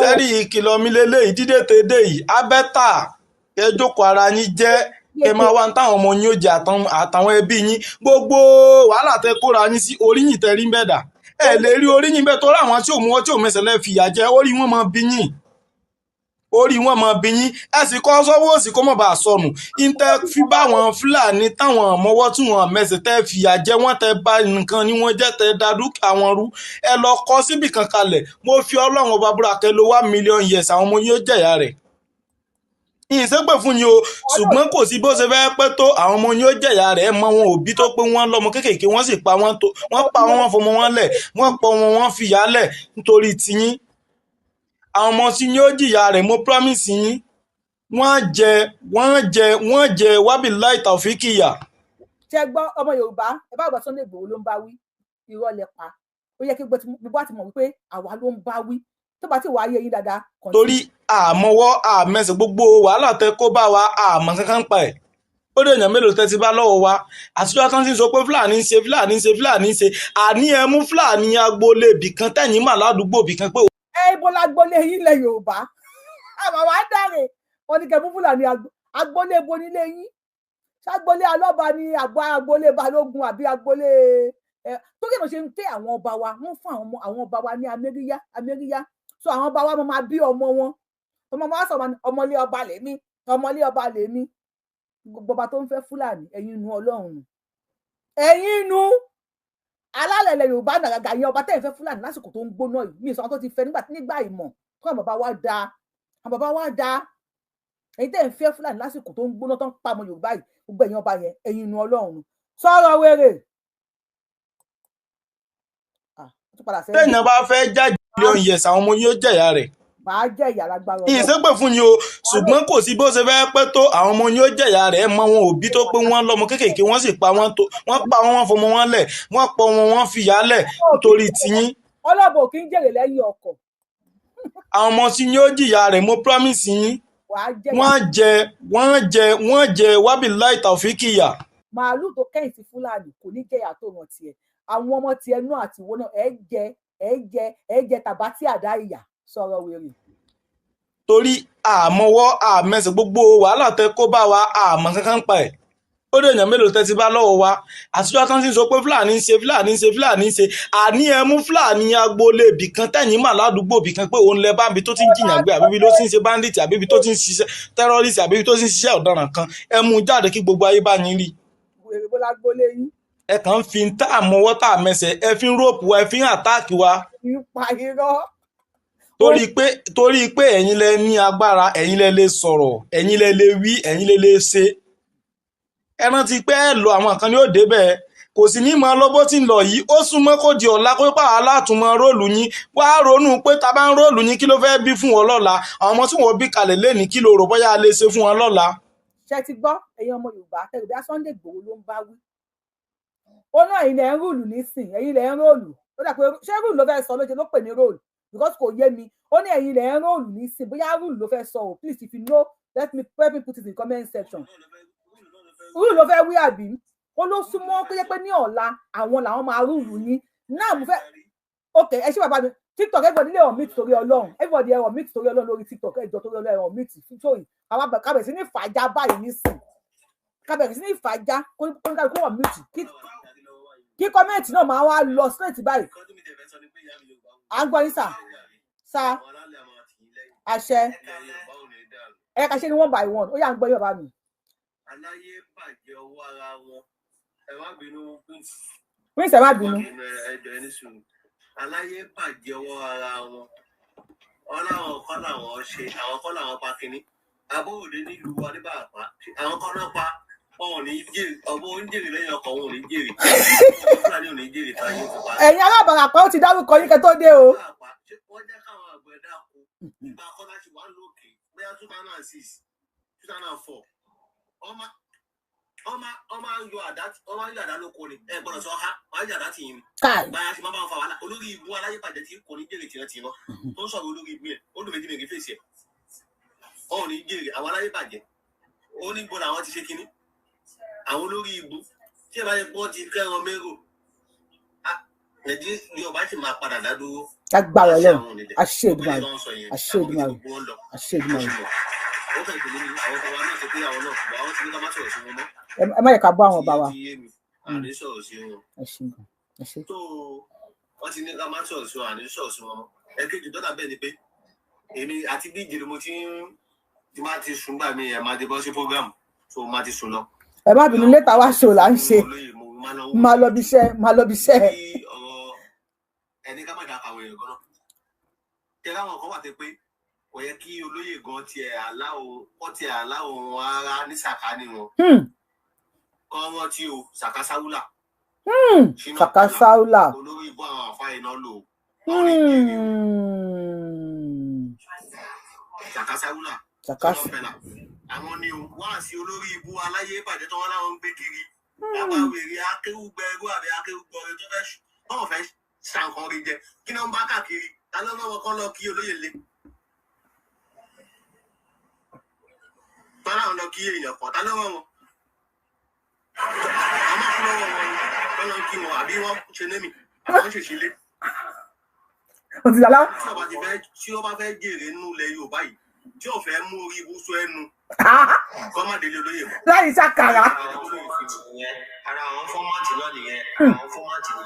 sẹ́rí ìkìlọ̀ mi lélẹ́yìí dídé tèdè yìí abẹ́tà kẹ́ jókòó ara yín jẹ́ kẹ́ máa wá táwọn ọmọ yín ó jẹ àtàwọn ẹbí yín gbogbo wàhálà tẹ́ kóra yín sí oríyìn tẹ́ rí bẹ́ẹ̀ dà ẹ lè rí oríyìn bẹ́ẹ̀ tó ráwọn tí ò mú wọn tí ò mẹsẹ̀ lẹ́ fìyà jẹ orí wọn máa bí yín orí wọn mọ bí yín ẹ sì kọ́ sọ́wọ́ òsì kó mọ̀ bá a sọnù ìtẹ́ fi bá wọn Fúlàní táwọn mọ́wọ́ tí wọ́n mẹ́sẹ̀ tẹ́ fìyà jẹ wọ́n tẹ́ bá nǹkan ni wọ́n jẹ́ tẹ́ da dúkìá wọn rú ẹ lọ kọ́ síbì kan kalẹ̀ mo fi Ọlọ́run ọba búra kẹ́ ló 1 million years àwọn ọmọ yóò jẹ̀yà rẹ̀ ìṣègbè fún yín o ṣùgbọ́n kò sí bó ṣe fẹ́ pẹ́ tó àwọn ọmọ yóò jẹ̀yà rẹ̀ mọ wọn òbí tó pé wọ́n lọ́mọ kéékèèké wọ́n sì pa wọ́n wọ́n fọmọ wọn lẹ̀ wọ́n pọ̀ wọn fìyà lẹ̀ nítorí tiyín àwọn ọmọ tí yóò jìyà rẹ̀ mo promise yín wọ́n jẹ wábìláì tàfíkìyà. ṣe gbọ́ ọmọ Yorùbá ẹ bá gbọ́ Sunday Igboho ló ń bá wí irọ́ lẹ pa ó yẹ kí gbogbo àti mọ̀ wípé àwa ló ń bá wí tó bá ti wà ayé yín dáadáa. torí àmọ́wọ́ àmẹ́sẹ̀ gbogbo wàhálà tẹ kó bá wa àmọ́ kankan pa ẹ̀ ó dé èèyàn mélòó tẹ́ ti bá lọ́wọ́ wa àtijọ́ tán ti sọ pé Fúlàní ń ṣe àní ẹ mú Fúlàní agboolé ibìkan tẹ̀yìn mà ládùúgbò ibìkan pé. ibo lágboolé yín lẹ Yorùbá àmọ́ wàá dáre wọn ní kẹ́ mú Fúlàní agboolé bo nílé yín ṣàgboolé alọ́ba ní agboolé Balógun àbí agboolé tó kí ló ṣe ń tẹ àwọn ọba wa wọ́n fún àwọn ọba wa ní amẹ́ríyá so àwọn ọba wa máa bí ọmọ wọn ọmọ wa sọ ọmọlé ọba lèmi gbogbo ọba tó ń fẹ́ Fúlàní ẹ̀yin inú Ọlọ́run ẹ̀yin inú alálẹ̀lẹ̀ Yorùbá nàgàgà yẹn ọba tẹ́ ẹ̀ fẹ́ Fúlàní lásìkò tó ń gbóná yìí ní ìsọ̀kan tó ti fẹ́ nígbà ìmọ̀ kó àwọn bàbá wa da ẹ̀yin tẹ́ ẹ̀ fẹ́ Fúlàní lásìkò tó ń gbóná tó ń pa ọmọ Yorùbá yìí gbogbo ẹ̀yin ọba yẹn ẹ̀yin inú Ọlọ́run sọ̀rọ̀ wèrè. téèyàn bá fẹ́ jáde million years àwọn ọmọ yóò jẹ̀yà rẹ̀. màá jẹ́ ìyá lágbára Ọlọ́run. ìṣègbè fún yín o ṣùgbọ́n kò sí bó ṣe fẹ́ pẹ́ tó àwọn ọmọ yóò jẹ̀yà rẹ̀ mọ wọn òbí tó pé wọ́n lọ́mọ kéékèèké wọ́n sì pa wọ́n fọmọ wọn lẹ̀ wọ́n pọ̀ wọ́n fìyà lẹ̀ nítorí tiyín. ọlọ́bọ̀ kì í jèrè lẹ́yìn ọkọ̀. àwọn ọmọ tí yóò jìyà rẹ̀ mo promise yín wọ́n jẹ wábìláì tàfíkìyà. màálù tó kẹ́yìn sí Fúlàní kò ní jẹ́ ìyà tó ràn tiẹ̀ àwọn ọmọ tiẹ̀ náà àti ìwọ náà ẹ jẹ tàbátì àdá ìyà sọ̀rọ̀ wèrè. torí àmọ́wọ́ àmẹ́sẹ̀ gbogbo wàhálà tẹ kó bá wa àmọ́ kankan pa ẹ̀ ó dé èèyàn mélòó tẹ́ ti bá lọ́wọ́ wa àtijọ́ tán ti sọ pé Fúlàní ń ṣe àní ẹ mú Fúlàní agboolé ibìkan tẹ̀yìn mà ládùúgbò ibìkan pé òun lẹ bá ibi tó ti ń jìyàn gbé àbíbi tó ti ń ṣe bandit àbíbi tó ti ń ṣiṣẹ́ terrorist àbíbi tó ti ń ṣiṣẹ́ ọ̀daràn kan ẹ mú jáde kí gbogbo ayé bá yín rí. wèrè bó lágbólé yín. ẹ kàn ń fi tá àmọ́wọ́ tá àmẹ́sẹ̀ ẹ fi ń rọ́ọ̀pù wa ẹ fi ń àtáàkì wa. ipa irọ́. torí pé ẹ̀yin lẹ ní agbára ẹ̀yin lẹ lè sọ̀rọ̀ ẹ̀yin lẹ lè wí ẹ̀yin lẹ lè ṣe ẹ rántí pé ẹ lọ àwọn kan ní òde bẹ́ẹ̀ kò sì ní mọ lọ́bọ́ tí ń lọ yìí ó súnmọ́ kó di ọ̀la kó pàwọ́ alátùmọ̀ róòlù yín wá ronú pé ta bá ń róòlù yín kí ló fẹ́ẹ́ bí fún wọn lọ́la àwọn ọmọ tí wọ́n bí kalẹ̀ lẹ́ni kí ló rò bóyá a lè ṣe fún wọn lọ́la. ṣe ti gbọ́ ẹ̀yin ọmọ Yorùbá tẹ̀lé Sunday Igboho ló ń bá wí ó náà ẹ̀yin lẹ̀ ń rúùlù nísìn ẹ̀yin lẹ̀ ń róòlù ó dà pé ṣé rúùlù ló fẹ́ sọ lóṣè ló pè ní róòlù because kò yé mi ó ní ẹ̀yin lẹ̀ ń róòlù nísìn bóyá rúùlù ló fẹ́ sọ o please if you know let me put it in comment section rúùlù ló fẹ́ wí àbí ó ló súnmọ́ pé pé ní ọ̀la àwọn làwọn máa rúùlù yín náà mo fẹ́ ok ẹ ṣé bàbá mi TikTok everybody lè hàn mí torí Ọlọ́run everybody ẹ hàn mí torí Ọlọ́run lórí TikTok ẹjọ torí Ọlọ́run ẹ hàn mí sórí àwọn kábẹ̀rẹ̀ sí ní ìfàjà báyìí nísìn kábẹ̀rẹ̀ sí ní ìfàjà kó hàn mí kí kọ́mẹ́ǹtì náà máa wá lọ straight báyìí à ń gbọ́ yín sà àṣẹ ẹ ká ṣe ní 1 by 1 ó yà ń gbọ́ yín bàbá mi. aláyé bàjẹ́ ọwọ́ ara wọn ẹ má bínú prince ẹ má bínú. ẹjọ ẹni sùn aláyé bàjẹ́ ọwọ́ ara wọn ọlọ́run kọ́ làwọn ṣe àwọn kọ́ làwọn pa kínní abóòdé nílùú wa nígbà àpá àwọn kọ́ náà pa wọn ò ní jèrè ọmọ oúnjèrè lẹ́yìn ọkọ̀ wọn ò ní jèrè fúlàní ò ní jèrè táyé tó pa. ẹ̀yin alábàárà pé ó ti dárúkọ yín kẹ́ tó dé o. wọ́n jẹ́ káwọn àgbẹ̀ dáko ìgbà kọ́lá ti wà lókè bóyá 2006 2004 ọmọ ayọ àdá lóko ni ẹ gbọ́dọ̀ sọ ha wàá jẹ àdá tì yín ni báyà sí máa bá wọn fa wàhálà olórí ibu aláyé bàjẹ́ tí kò ní jèrè tìrẹ tìrọ tó ń sọ̀rọ̀ olórí ibu yẹn ó dùn méjì méjì fèsì ẹ ọ ò ní jèrè àwọn aláyé bàjẹ́ ó ní gbọ́dọ̀ àwọn ti ṣe kínní àwọn olórí ibu tí ẹ bá yẹ pọ́n ti kẹ́ran mérò ẹ̀dí ni ọba ti máa padà dádúró. agbára lọ àṣẹdùmarè ó fẹ́ ìpínlẹ̀ ní àwọn ọba náà ti pé àwọn náà ṣùgbọ́n àwọn ti ní ká má sọ̀rọ̀ sí wọn mọ́. ẹ má yẹ ká bọ́ àwọn ọba wa. àní sọ̀rọ̀ sí wọn. tó wọ́n ti ní ká má sọ̀rọ̀ sí wọn àní sọ̀rọ̀ sí wọn mọ́. ẹ̀kejì dọ́là bẹ́ẹ̀ ni pé èmi àti bí ìjìnlẹ̀ mo ti máa ti sùn gbà mí ẹ̀ máa ti bọ́ sí program so máa ti sùn lọ. ẹ má bínú létà wá ṣò là ń ṣe máa lọ bí iṣẹ́. ọ̀rọ̀ ẹni ká má dá àwọn èèyàn gan náà tẹ láwọn kan wà tẹ pé kò yẹ kí olóyè gan tiẹ̀ aláwọ̀ wọn ara ní sàkání wọn kọ́ wọ́n tí o sàkásáwúlà sàkásáwúlà olórí ibú àwọn àfáà iná lò sàkásáwúlà àwọn ni wá sí olórí ibú aláyé ìbàdàn tó wọn láwọn ń gbé kiri lábàwèrè akéwùgbẹrú àbí akéwùgbọrẹ tó fẹ́ ṣàǹkan rí jẹ kí náà ń bá káàkiri ta ló mọ̀ kọ́ lọ kí olóyè lé tọ́lá ń lọ kí èèyàn kan ta ló mọ̀ wọn àmọ́ fún lọ́wọ́ wọn wọ́n lọ kí wọn àbí wọ́n ṣe némi àwọn ṣèṣe lé tí ó bá fẹ́ jèrè nínú ilẹ̀ Yorùbá yìí tí ò fẹ́ mú orí ibùsùn ẹnu kọ́ má délé olóyè mọ́. láì ṣàkàrà. ara àwọn fọ́mátì náà nìyẹn àwọn fọ́mátì ni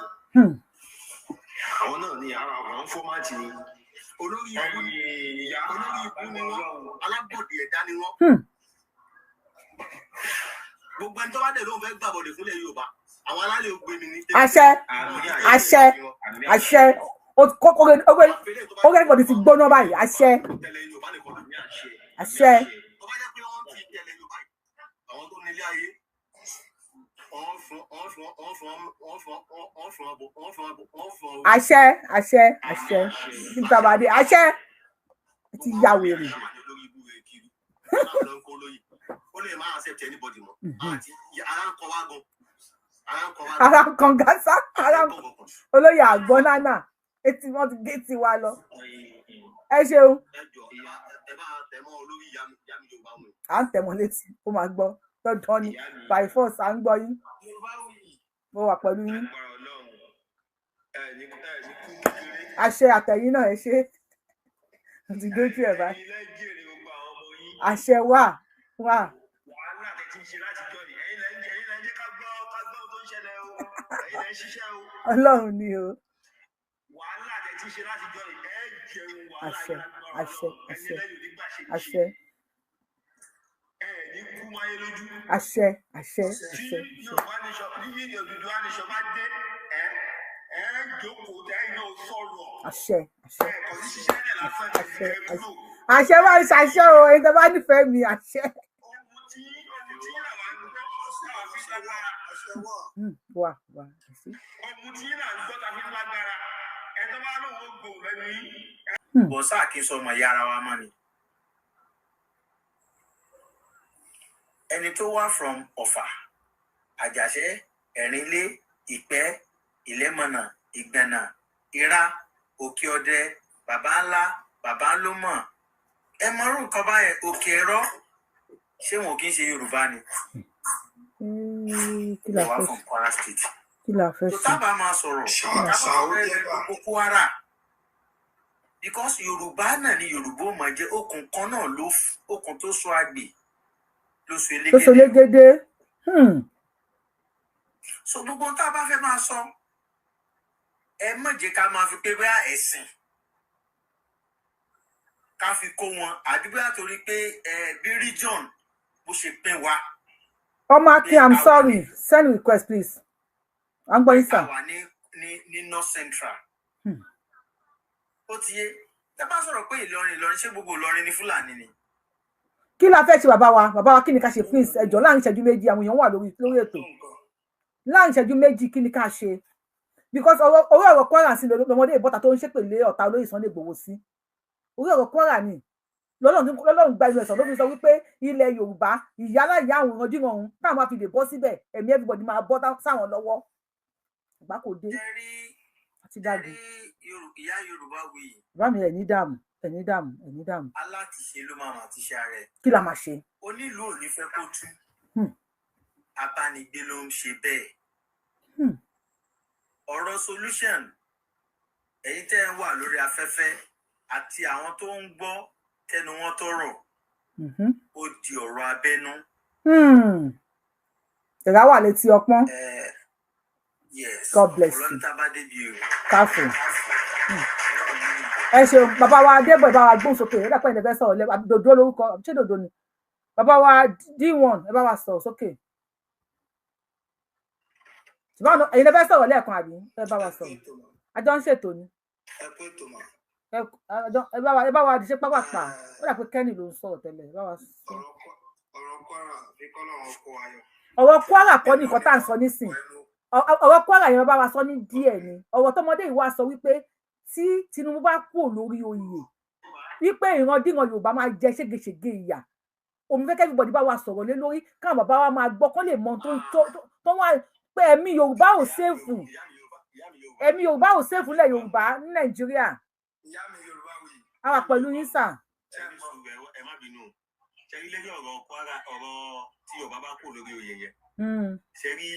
àwọn náà ní ara àwọn fọ́mátì ni olórí ibú ni wọ́n alábọ̀dé ẹ̀dá ni wọ́n. gbogbo ẹni tó bá dẹ̀ ló ń fẹ́ gbàbọ̀dé fúnlẹ̀ Yorùbá àwọn alálẹ̀ ògbé mi ní. àṣẹ oge gbọ́dọ̀ ti gbóná báyìí àṣẹ. àwọn tó nílé ayé àṣẹ ìtàbàdé àṣẹ ti yà wèrè. ara ń kan gásà olóyè àgbọn nánà etí wọn ti gé tiwa lọ. ẹ ṣeun à ń tẹ̀mọ́ létí ó máa gbọ́ dandan ni by force à ń gbọ́ yín mo wà pẹ̀lú yín. àṣẹ àtẹ̀yìn náà ẹ ṣe ti dójú ẹ̀ báyìí àṣẹ wà. wàhálà tẹ ti ń ṣe láti jọ ni ẹ̀yin lẹ́jẹ́ ká gbọ́ tó ń ṣẹlẹ̀ o ẹ̀yin lẹ́ ń ṣiṣẹ́ o. Ọlọ́run ni o. wàhálà tẹ ti ń ṣe láti jọ ni ẹ jẹun wàhálà àṣẹ àṣẹ àṣẹ ní kú máyé lójú. àṣẹ. tí Yorùbá nation níbi Odùduwà nation bá dé ẹ jókòó lẹ́yìn náà sọ̀rọ̀. àṣẹ. kò ní ṣiṣẹ́ náà lásán ẹ̀ dúró. àṣẹ máa ń ṣàṣẹ o ẹni tó bá nífẹ̀ẹ́ mi àṣẹ. ohun tí làwọn ń gbọ́ sáà fi lágbára. wà. ohun tí là ń gbọ́ ta fi lágbára ẹ tó bá lóun ó gbòò lẹ́nu yìí. bọ̀sá kì í sọ ọmọ ìyá ara wa mọ́ ni. ẹni tó wá from Ọ̀fà Àjàṣẹ́ Ẹ̀rínlé Ìpẹ́ Ìlẹ́mọ̀nà Ìgbẹ̀nà Ìrá Òkè Ọdẹ Bàbá Ńlá Bàbá Lómọ̀ ẹ mọ̀rún nǹkan báyẹn Òkè Ẹ̀rọ ṣé wọn kì í ṣe Yorùbá ni. kí wá from Kwara State. fẹ́ tó tábà máa sọ̀rọ̀ Boko Haram because Yorùbá náà ni Yorùbá ò máa jẹ́ okùn kan náà okùn tó so àgbè ló so elégédé. so gbogbo tá a bá fẹ́ máa sọ ẹ má jẹ́ ká máa fi pé bá ẹ̀sìn ká fi kó wọn àdúgbò àtòrí pé bí region bó ṣe pín wa. ọmọ akin I'm sorry send request please. I'm going to wà ní North Central. ó ti yé ẹ bá sọ̀rọ̀ pé Ìlọrin ṣé gbogbo Ìlọrin ni Fúlàní ni. kí la fẹ́ ṣe bàbá wa kí ni ká ṣe fún ẹjọ́ láàrin ìṣẹ́jú méjì àwọn èèyàn wà lórí ètò láàrin ìṣẹ́jú méjì kí ni ká ṣe because orí ọ̀rọ̀ Kwara sí lọ́mọdé ìbọ́ta tó ń ṣépèlé ọ̀tá olóyè Sunday Igboho sí orí ọ̀rọ̀ Kwara ni lọ́lọ́run gba ìlú ẹ̀sán ló fi sọ wípé ilẹ̀ Yorùbá ìyálà ìyá àwọn ìrandíran ọ̀hún táwọn máa fi lè bọ́ síbẹ̀ ẹ̀mí everybody máa bọ́ sáwọn lọ́wọ́ ìgbà kò dé àti dàgbé. ìyá Yorùbá wuyì. bá mi ẹ̀ ní dààmú. aláàtìṣe ló máa ti ṣe ààrẹ. kí la máa ṣe. onílù ò ní fẹ́ kó tú. abánigbé ló ń ṣe bẹ́ẹ̀. ọ̀rọ̀ solution èyí tẹ́ ń wà lórí afẹ́fẹ́ àti àwọn tó ń gbọ́ tẹnu wọn tọrọ ó di ọ̀rọ̀ abẹ́nú. ìrà wà létí ọpọ́n. Yes. God bless you. Careful. ẹ ṣeun bàbá wa Adébọ̀ bá wa gbóhùn sókè ẹ dàpọ̀ ìdẹ́fẹ́ sọ̀rọ̀ lẹ́wọ̀ dòdò lórúkọ ṣé dòdò ni bàbá wa D1 ẹ bá wa sọ̀rọ̀ sókè ṣùgbọ́n ẹ̀yin lẹ́fẹ́ sọ̀rọ̀ lẹ́ẹ̀kan àbí ẹ bá wa sọ̀rọ̀ àjọ ń ṣètò ni ẹ bá wa ṣe pápápá ó dà pé Kenny ló ń sọ̀rọ̀ tẹ́lẹ̀ ẹ bá wa sọ. ọ̀rọ̀ Kwara kọ́ ní nǹkan tá à ń sọ nísìn ọ̀rọ̀ Kwara yẹn bá wa sọ ní díẹ̀ ni ọ̀rọ̀ tọmọdé yìí wá sọ wípé tí Tinubu bá kú lórí oyè wípé ìrandíran Yorùbá máa jẹ ségesège ìyà òun fẹ́ kẹ́fíbọ̀dì bá wa sọ̀rọ̀ lé lórí káwọn bàbá wa máa gbọ́ kó lè mọ tó wà pé ẹ̀mí Yorùbá ò séèfù lẹ̀ Yorùbá ní Nàìjíríà a wà pẹ̀lú yín sà. ẹ má bínú ṣe rí lẹ́yìn ọ̀rọ̀ Kwara ọ̀rọ̀ tí Yorùbá bá kú lórí oyè yẹn ṣe rí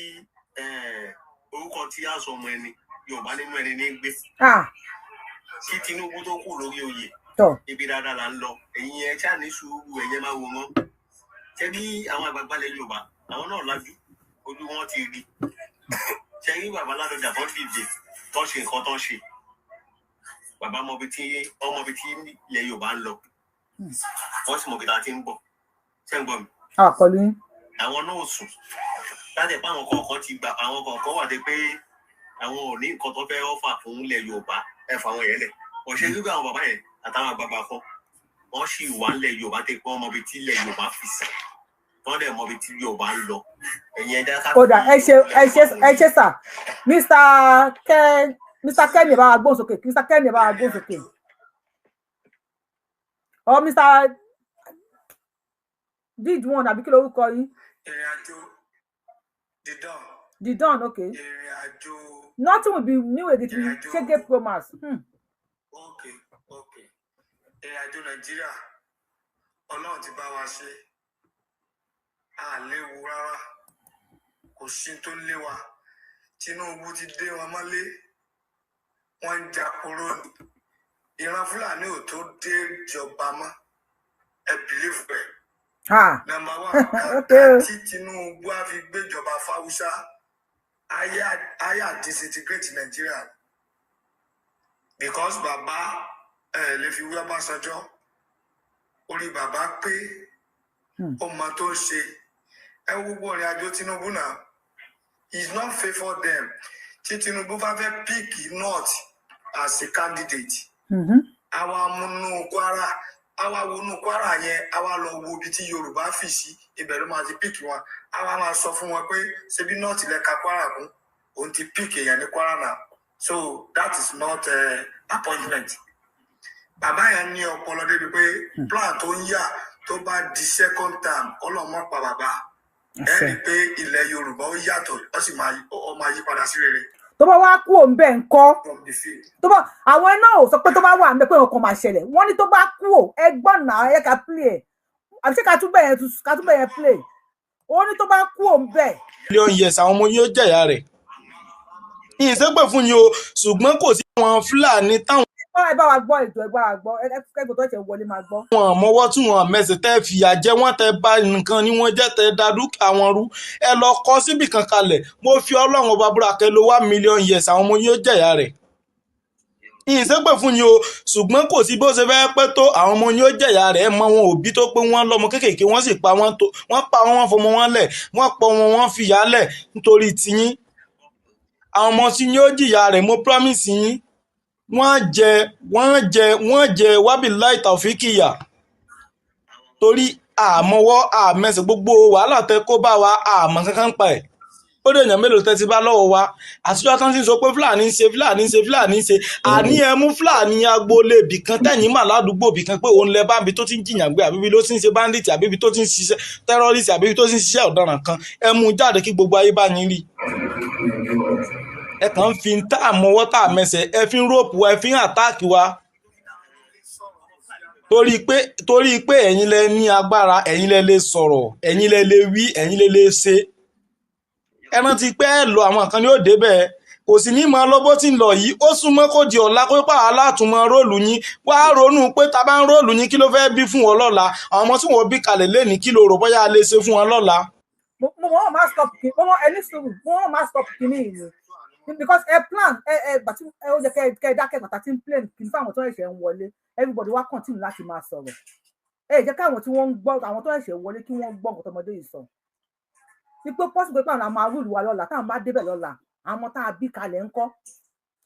orúkọ tí a sọ ọmọ ẹni Yorùbá nínú ẹni ní gbé kí Tinubu tó kú lórí oyè ibi dáadáa là ń lọ ẹ̀yin ẹ ṣáà ní sùúrù ẹ̀yẹ máa wò wọ́n ṣe bí àwọn àgbàgbà lẹ Yorùbá àwọn náà lajú ojú wọn ti rí ṣe rí bàbá Ládọjà tó dìde tó ṣe nǹkan tó ṣe bàbá ọmọbi tí ilẹ̀ Yorùbá ń lọ wọ́n sì mọ̀ kí ta ti ń bọ̀ ṣe ń gbọ́ mi. àwọn náà sùn láti pa àwọn kọ̀ọ̀kan ti gbà àwọn kọ̀ọ̀kan wà dé pé àwọn ò ní nǹkan tó fẹ́ ọ́fà fún ilẹ̀ Yorùbá ẹ̀fà àwọn yẹn lẹ̀ ọ̀ṣẹ́ gbígbà àwọn bàbá yẹn àtàwọn àgbààgbà kan wọ́n sì wà nílẹ̀ Yorùbá tẹ́ pé wọ́n mọbi tí ilẹ̀ Yorùbá fi sí wọ́n dẹ̀ mọbi tí Yorùbá ń lọ ẹ̀yin ẹ̀dá ká. kódà ẹ ṣe sà Mr. Kenny bá wa gbóhùn sókè Mr. Kenny bá wa gbóhùn sókè ọ Mr. D1 àbí kí lorúkọ yín. ìrìn àjò the dawn okay. ìrìn àjò. nothing will be new again ṣége promise. okay ìrìn àjò Nàìjíríà Ọlọ́run ti bá wa ṣe àléwu rárá kò sí tó lé wa Tinubu ti dé wọn mọ́lé wọ́n ń jà kúrò ìran Fúlàní ò tó dé ìjọba mọ́ ẹ bìlífù ẹ. Number one tí Tinubu á fi gbéjọba fáwúsá ayé disintegrate Nigeria because bàbá lè fi wí Ọbásanjọ́ orí bàbá pé ọmọ tó ń ṣe ẹ gbogbo ìrìn àjò Tinubu náà is not favour them tí Tinubu bá fẹ́ pick North as a candidate àwa múnú Kwara àwa wọnú Kwara yẹn àwa lọ wo ibi tí Yorùbá fi sí ibẹ̀ ló máa ti pick wọn àwa máa sọ fún wọn pé ṣebí North lẹ́ka Kwara kún òun ti pick èèyàn ní Kwara náà so that is not appointment. Bàbá yẹn ní ọpọlọ débi pé plan tó ń yà tó bá di second term ọlọ́mọ pa bàbá ẹ rí i pé ilẹ̀ Yorùbá ó yàtọ̀ ó sì máa yí padà sí rere. tó bá wá kú òun bẹ́ẹ̀ ń kọ́ tó bá àwọn iná ò sọ pé tó bá wà ń bẹ pé nǹkan máa ṣẹlẹ̀ wọ́n ní tó bá kú ò ẹgbọ́n náà ẹ ká play ẹ̀ àbí ṣé ká tún bẹ̀yẹn play ó ní tó bá kú òun bẹ́ẹ̀. mílíọ̀nù yẹs àwọn ọmọ yóò jẹ̀yà rẹ̀ yìí ṣépè fún yín o ṣùgbọ́n kò sí àwọn Fúlàní táwọn. ẹ bá wa gbọ́ ètò ẹ bá wa gbọ́ ẹgbẹ́ tó ṣe wọlé máa gbọ́. wọn mọwọ́ tí wọn mẹsẹ̀ tẹ́ fìyà jẹ wọ́n tẹ́ bá nǹkan ni wọ́n jẹ́ tẹ́ da dúkìá wọn rú ẹ lọ kọ síbì kan kalẹ̀ mo fi Ọlọ́run ọba búra kẹ́ ló 1 million years àwọn ọmọ yóò jẹ̀yà rẹ̀ yìí ṣépè fún yín o ṣùgbọ́n kò sí bó ṣe fẹ́ pẹ́ tó àwọn ọmọ yóò jẹ̀yà rẹ̀ mọ wọn òbí tó pé wọ́n lọ́mọ kéékèèké wọ́n sì pa wọ́n wọ́n fọmọ wọn lẹ̀ wọ́n pọ̀ wọn fìyà lẹ̀ nítorí tiyín àwọn ọmọ tí yóò jìyà rẹ̀ mo promise yín wọ́n jẹ wábìláì tàfíkìyà torí àmọ́wọ́ àmẹ́sẹ̀ gbogbo wàhálà tẹ kó bá wa àmọ́ kankan pa ẹ̀ ó dé èèyàn mélòó tẹ́ ti bá lọ́wọ́ wa àtijọ́ tán ti sọ pé Fúlàní ń ṣe àní ẹ mú Fúlàní agboolé bìkan tẹ̀yìn mà ládùúgbò bìkan pé òun lẹ bábi tó ti ń jìyàn gbé àbíbi ló ti ń ṣe bandit àbíbi tó ti ń ṣiṣẹ́ terrorist àbíbi tó ti ń ṣiṣẹ́ ọ̀daràn kan ẹ mú jáde kí gbogbo ayé bá yín rí ẹ kàn ń fi tá àmọ́wọ́ tá àmẹsẹ̀ ẹ fi ń rọ́ọ̀pù wa ẹ fi ń àtáàkì wa torí pé ẹ̀yin lẹ ní agbára ẹ̀yin lẹ lè sọ̀rọ̀ ẹ̀yin lẹ lè wí ẹ̀yin lẹ lè ṣe ẹ rántí pé ẹ lọ àwọn kan ní ó débẹ̀ kò sì ní máa lọ́bọ́ tí ń lọ yìí ó súnmọ́ kó di ọ̀la kó pàwọ́ alátùmọ̀ róòlù yín wá ronú pé ta bá ń róòlù yín kí ló fẹ́ bí fún wọn lọ́la àwọn ọmọ tí wọ́n bí kalẹ̀ lẹ́ni kí ló rò bóyá a lè ṣe fún wọn lọ́la. mo wọ́n máa stop kìíní ìlú because ẹ plan bàtí ó jẹ́ kẹ́ dákẹ́ bàtà tí ń plan kì í fáwọn tó ẹ̀ṣẹ̀ ń wọlé everybody wá continue láti máa sọ̀rọ̀ jẹ́ káwọn tí wọ́n ń gbọ́ àwọn tó ẹ̀ṣẹ̀ wọlé kí wọ́n gbọ́ nǹkan tọmọdé yìí sọ wípé possible pé àwọn máa rúùlù wa lọ́la táwọn bá débẹ̀ lọ́la àwọn tá a bí kalẹ̀ ńkọ́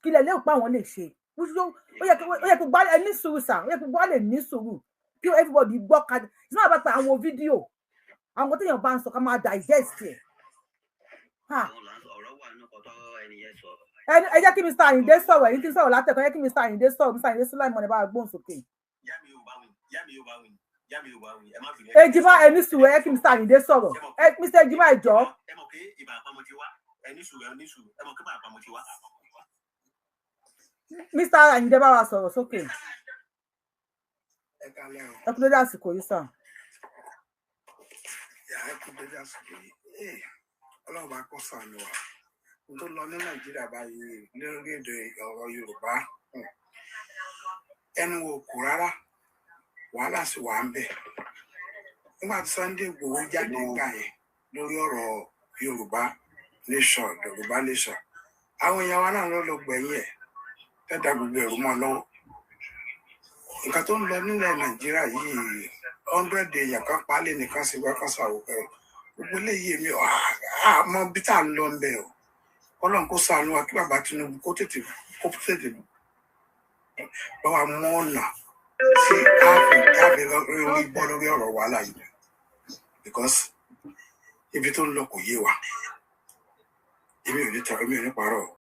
kí lẹ lérò pé àwọn lè ṣe ó yẹ kó gbá ẹ ní sùúrù sà ó yẹ kó gbá lè ní sùúrù kí everybody gbọ́ kalẹ̀ it's not about pé àwọn fídíò àwọn téèyàn bá ń sọ ká máa digest ẹ̀. ẹ jẹ́ kí Mr. Ayinde sọ̀rọ̀ èyí tí ń sọ̀rọ̀ látẹ̀kọ́ ẹ jẹ́ kí Mr. Ayinde sọ̀rọ̀ Mr. Ayinde Sulaimon ẹ bá gbóhùn sókè. Ejima ẹni sùúrù ẹ jẹ́ kí Mr. Ayinde sọ̀rọ̀ Mr. Ejima ẹjọ́. Mr. Ayinde bá wa sọ̀rọ̀ sókè. ẹ kú lórí àsìkò yìí sàn. ẹ kú lórí àsìkò yìí Ọlọ́run bá kọ́ sànù wa tó lọ ní Nàìjíríà báyìí lórílẹ̀-èdè ọ̀rọ̀ Yorùbá ẹnu wò kù rárá wàhálà sì wà ń bẹ̀ nígbà tí Sunday Igboho jáde gbà yẹn lórí ọ̀rọ̀ Yorùbá nation àwọn èèyàn wa náà ló gbẹ̀yìn ẹ̀ tẹ́tà gbogbo ẹ̀rù mọ́ lọ́wọ́ nǹkan tó ń lọ nílẹ̀ Nàìjíríà yìí 100 èèyàn kan pálẹ̀ nìkan sí wákàn sàwùkẹ́ gbogbo eléyìí mi àmọ́ bí tá à ń lọ ń bẹ̀ o Ọlọ́run kó ṣàánú wa kí bàbá Tinubu kó tètè bá wa mú ọ̀nà sí káàfin lórí bọ́ lórí ọ̀rọ̀ wàhálà yìí because ibi tó ń lọ kò yé wa èmi ò ní parọ́.